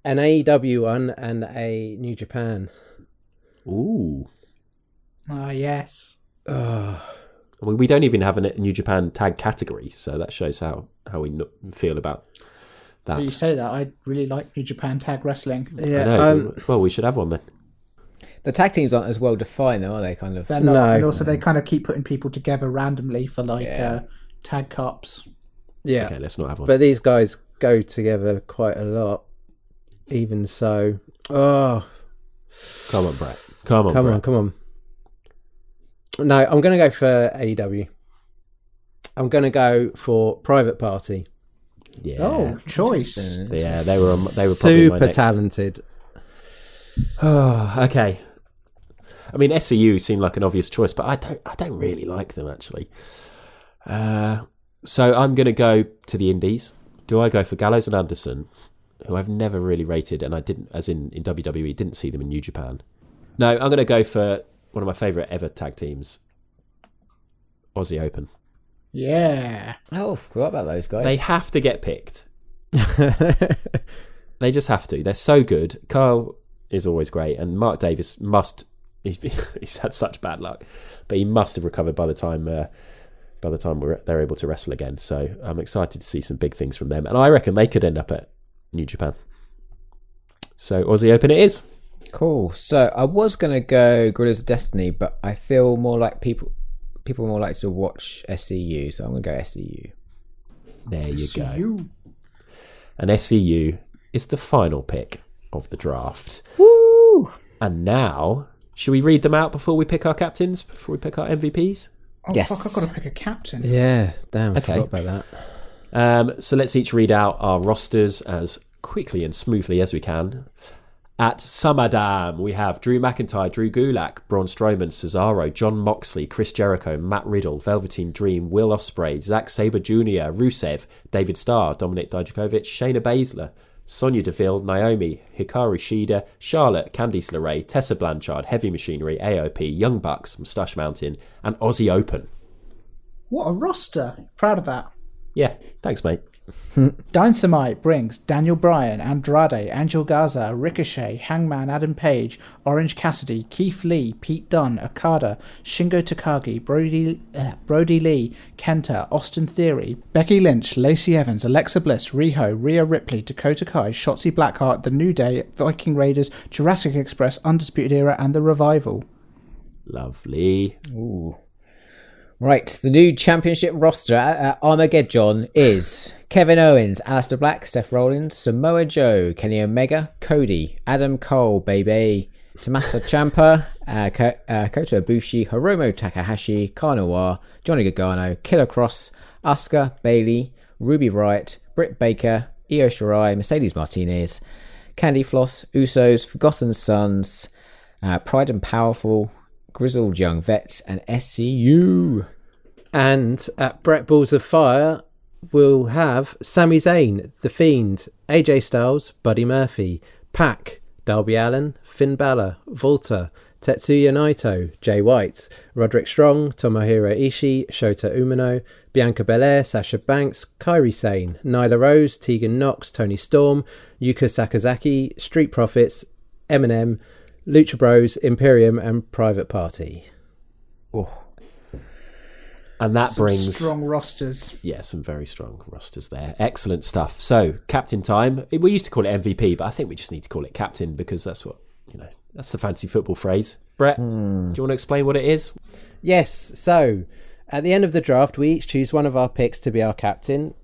An AEW one and a New Japan. Ooh. Ah, yes. I mean, we don't even have a New Japan tag category, so that shows how we feel about that. But you say that, I really like New Japan Tag Wrestling. Yeah. I know. Well, we should have one then. The tag teams aren't as well defined, though, are they? Kind of. They're not, No. and also they kind of keep putting people together randomly for tag cups. Yeah. Okay, let's not have one. But these guys go together quite a lot. Even so. Oh. Come on, Brett. Come on. No, I'm going to go for AEW. I'm going to go for Private Party. Yeah. Oh, choice. Yeah, they were probably my Super next. talented. Oh, okay. I mean, SCU seemed like an obvious choice, but I don't really like them actually. So I'm going to go to the Indies. Do I go for Gallows and Anderson, who I've never really rated, and I didn't, as in WWE, didn't see them in New Japan. No, I'm going to go for one of my favourite ever tag teams, Aussie Open. Yeah. Oh, forgot about those guys. They have to get picked. They just have to. They're so good. Kyle is always great, and Mark Davis must. He's had such bad luck, but he must have recovered by the time they're able to wrestle again. So I'm excited to see some big things from them, and I reckon they could end up at New Japan. So Aussie Open it is. Cool. So I was going to go Gorillas of Destiny, but I feel more like people are more likely to watch SCU, so I'm going to go SCU. There you go. You. And SCU is the final pick of the draft. Woo! And now, should we read them out before we pick our captains, before we pick our MVPs? Oh, Yes. fuck, I've got to pick a captain. Yeah, damn, I Okay. forgot about that. So let's each read out our rosters as quickly and smoothly as we can. At SummerDam, we have Drew McIntyre, Drew Gulak, Braun Strowman, Cesaro, John Moxley, Chris Jericho, Matt Riddle, Velveteen Dream, Will Ospreay, Zack Sabre Jr., Rusev, David Starr, Dominic Dijakovic, Shayna Baszler, Sonya Deville, Naomi, Hikaru Shida, Charlotte, Candice LeRae, Tessa Blanchard, Heavy Machinery, AOP, Young Bucks, Moustache Mountain, and Aussie Open. What a roster. Proud of that. Yeah, thanks, mate. Dynamite brings Daniel Bryan, Andrade, Angel Garza, Ricochet, Hangman Adam Page, Orange Cassidy, Keith Lee, Pete Dunne, Okada, Shingo Takagi, Brody Lee, Kenta, Austin Theory, Becky Lynch, Lacey Evans, Alexa Bliss, Riho, Rhea Ripley, Dakota Kai, Shotzi Blackheart, The New Day, Viking Raiders, Jurassic Express, Undisputed Era, and The Revival. Lovely. Ooh. Right, the new championship roster at Armageddon is Kevin Owens, Aleister Black, Seth Rollins, Samoa Joe, Kenny Omega, Cody, Adam Cole, Baby, Tommaso Ciampa, Kota Ibushi, Hiromu Takahashi, Kanoa, Johnny Gargano, Killer Cross, Asuka, Bayley, Ruby Riott, Britt Baker, Io Shirai, Mercedes Martinez, Candy Floss, Usos, Forgotten Sons, Pride and Powerful, Grizzled Young Vets, and SCU. And at Brett Balls of Fire, we'll have Sami Zayn, The Fiend, AJ Styles, Buddy Murphy, Pac, Darby Allin, Finn Balor, Volta, Tetsuya Naito, Jay White, Roderick Strong, Tomohiro Ishii, Shota Umino, Bianca Belair, Sasha Banks, Kairi Sane, Nyla Rose, Tegan Nox, Toni Storm, Yuka Sakazaki, Street Profits, Eminem, Lucha Bros, Imperium, and Private Party. Oh. And that Some brings strong rosters. Yeah, some very strong rosters there. Excellent stuff. So, captain time. We used to call it MVP, but I think we just need to call it captain because that's what, that's the fancy football phrase. Brett, do you want to explain what it is? Yes, so at the end of the draft, we each choose one of our picks to be our captain.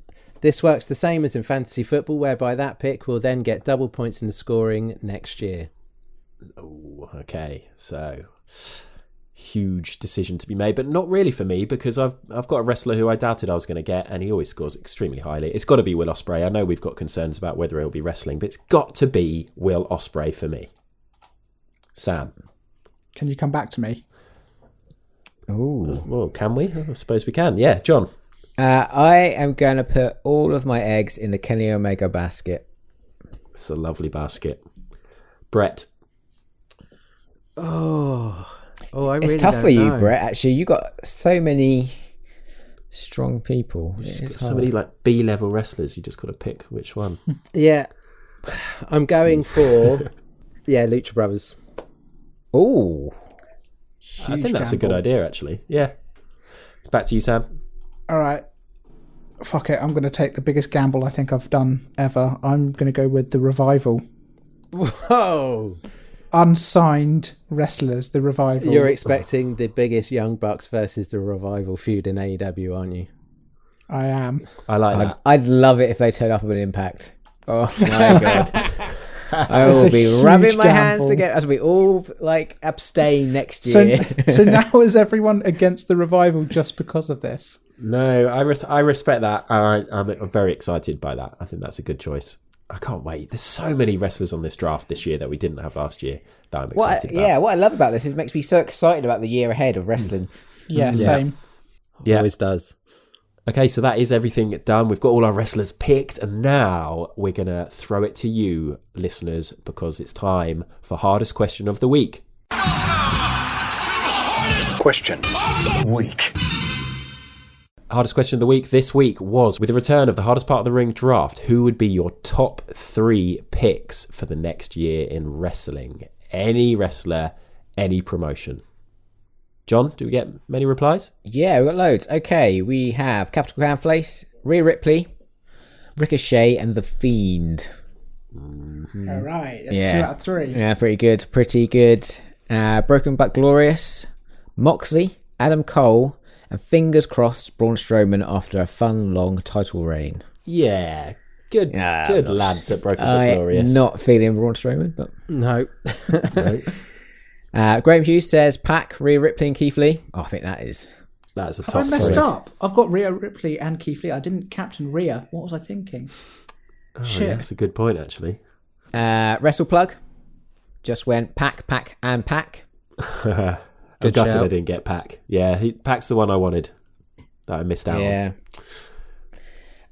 This works the same as in fantasy football, whereby that pick will then get double points in the scoring next year. Oh, okay. So, huge decision to be made, but not really for me because I've got a wrestler who I doubted I was going to get, and he always scores extremely highly. It's got to be Will Ospreay. I know we've got concerns about whether he'll be wrestling, but it's got to be Will Ospreay for me. Sam, can you come back to me? Oh, well, can we? I suppose we can. Yeah, John. I am going to put all of my eggs in the Kenny Omega basket. It's a lovely basket. Brett. It's tough for you, Brett. Actually, you got so many strong people. So many B-level wrestlers. You just got to pick which one. Yeah, I'm going for Lucha Brothers. Oh, I think that's a good idea, actually. Yeah. It's back to you, Sam. All right. Fuck it. I'm going to take the biggest gamble I think I've done ever. I'm going to go with the Revival. Whoa. Unsigned wrestlers, the Revival. You're expecting the biggest Young Bucks versus the Revival feud in AEW, aren't you? I am. I like that. I'd love it if they turn up with an Impact. Oh my god. I will be rubbing my hands together as we all abstain next year. So now is everyone against the Revival just because of this? No, I respect that. I'm very excited by that. I think that's a good choice. I can't wait. There's so many wrestlers on this draft this year that we didn't have last year that I'm excited about. Yeah, what I love about this is it makes me so excited about the year ahead of wrestling. Yeah, same. Yeah. Always does. Okay, so that is everything done. We've got all our wrestlers picked, and now we're going to throw it to you, listeners, because it's time for Hardest Question of the Week. Question of the Week. Hardest question of the week this week was, with the return of the Hardest Part of the Ring draft, who would be your top 3 picks for the next year in wrestling? Any wrestler, any promotion. John, do we get many replies? Yeah, we've got loads. Okay, we have Capital Crown Place, Rhea Ripley, Ricochet, and The Fiend. Mm-hmm. All right, that's 2 out of 3. Yeah, pretty good. Pretty good. Broken but Glorious, Moxley, Adam Cole, and fingers crossed, Braun Strowman after a fun, long title reign. Yeah, good lads at Broken but Glorious. Not feeling Braun Strowman, but... No. Graham Hughes says Pac, Rhea Ripley and Keith Lee. Oh, I think that's a top 3. I messed up. I've got Rhea Ripley and Keith Lee. I didn't captain Rhea. What was I thinking? Shit. Yeah, that's a good point, actually. WrestlePlug just went Pac, and Pac. I'm gutted I didn't get Pac. Yeah, Pac's the one I wanted that I missed out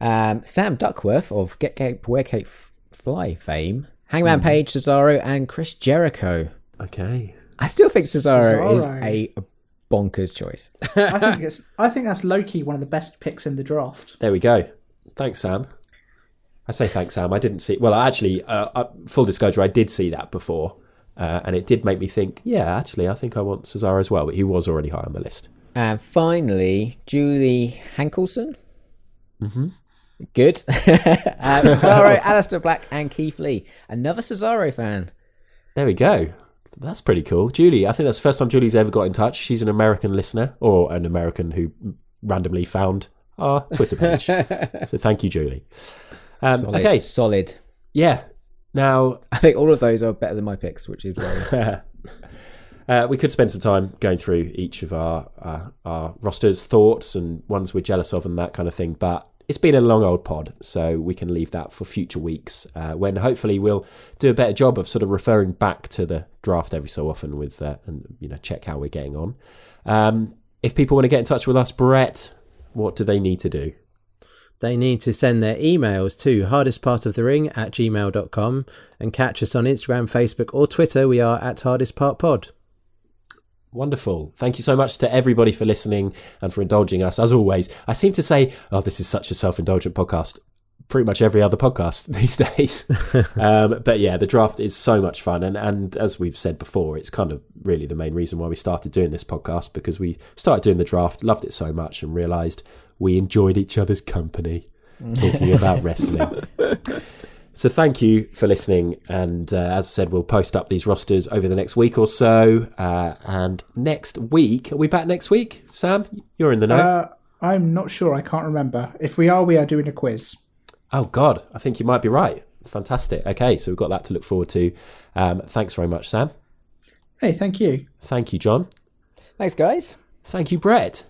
on. Sam Duckworth of Get Cape, Wear Cape, Fly fame. Hangman Page, Cesaro, and Chris Jericho. Okay. I still think Cesaro is a bonkers choice. I think that's low-key one of the best picks in the draft. There we go. Thanks, Sam. I say thanks, Sam. I didn't see... Well, actually, full disclosure, I did see that before. And it did make me think, yeah, actually, I think I want Cesaro as well. But he was already high on the list. And finally, Julie Hankelson. Mm-hmm. Good. Cesaro, Aleister Black, and Keith Lee. Another Cesaro fan. There we go. That's pretty cool. Julie, I think that's the first time Julie's ever got in touch. She's an American listener, or an American who randomly found our Twitter page. So thank you, Julie. Solid. Yeah. Now, I think all of those are better than my picks, which is worrying. We could spend some time going through each of our rosters, thoughts, and ones we're jealous of and that kind of thing. But it's been a long old pod, so we can leave that for future weeks when hopefully we'll do a better job of sort of referring back to the draft every so often with and check how we're getting on. If people want to get in touch with us, Brett, what do they need to do? they need to send their emails to hardestpartofthering@gmail.com and catch us on Instagram, Facebook or Twitter. We are at hardestpartpod. Wonderful. Thank you so much to everybody for listening and for indulging us. As always, I seem to say, oh, this is such a self-indulgent podcast. Pretty much every other podcast these days. But yeah, the draft is so much fun. And as we've said before, it's kind of really the main reason why we started doing this podcast, because we started doing the draft, loved it so much and realised we enjoyed each other's company talking about wrestling. So thank you for listening. And as I said, we'll post up these rosters over the next week or so. And next week, are we back next week? Sam, you're in the know. I'm not sure. I can't remember. If we are doing a quiz. Oh, God, I think you might be right. Fantastic. Okay, so we've got that to look forward to. Thanks very much, Sam. Hey, thank you. Thank you, John. Thanks, guys. Thank you, Brett.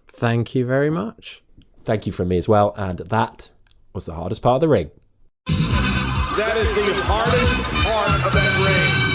Thank you very much. Thank you from me as well. And that was the hardest part of the ring. That is the hardest part of that ring.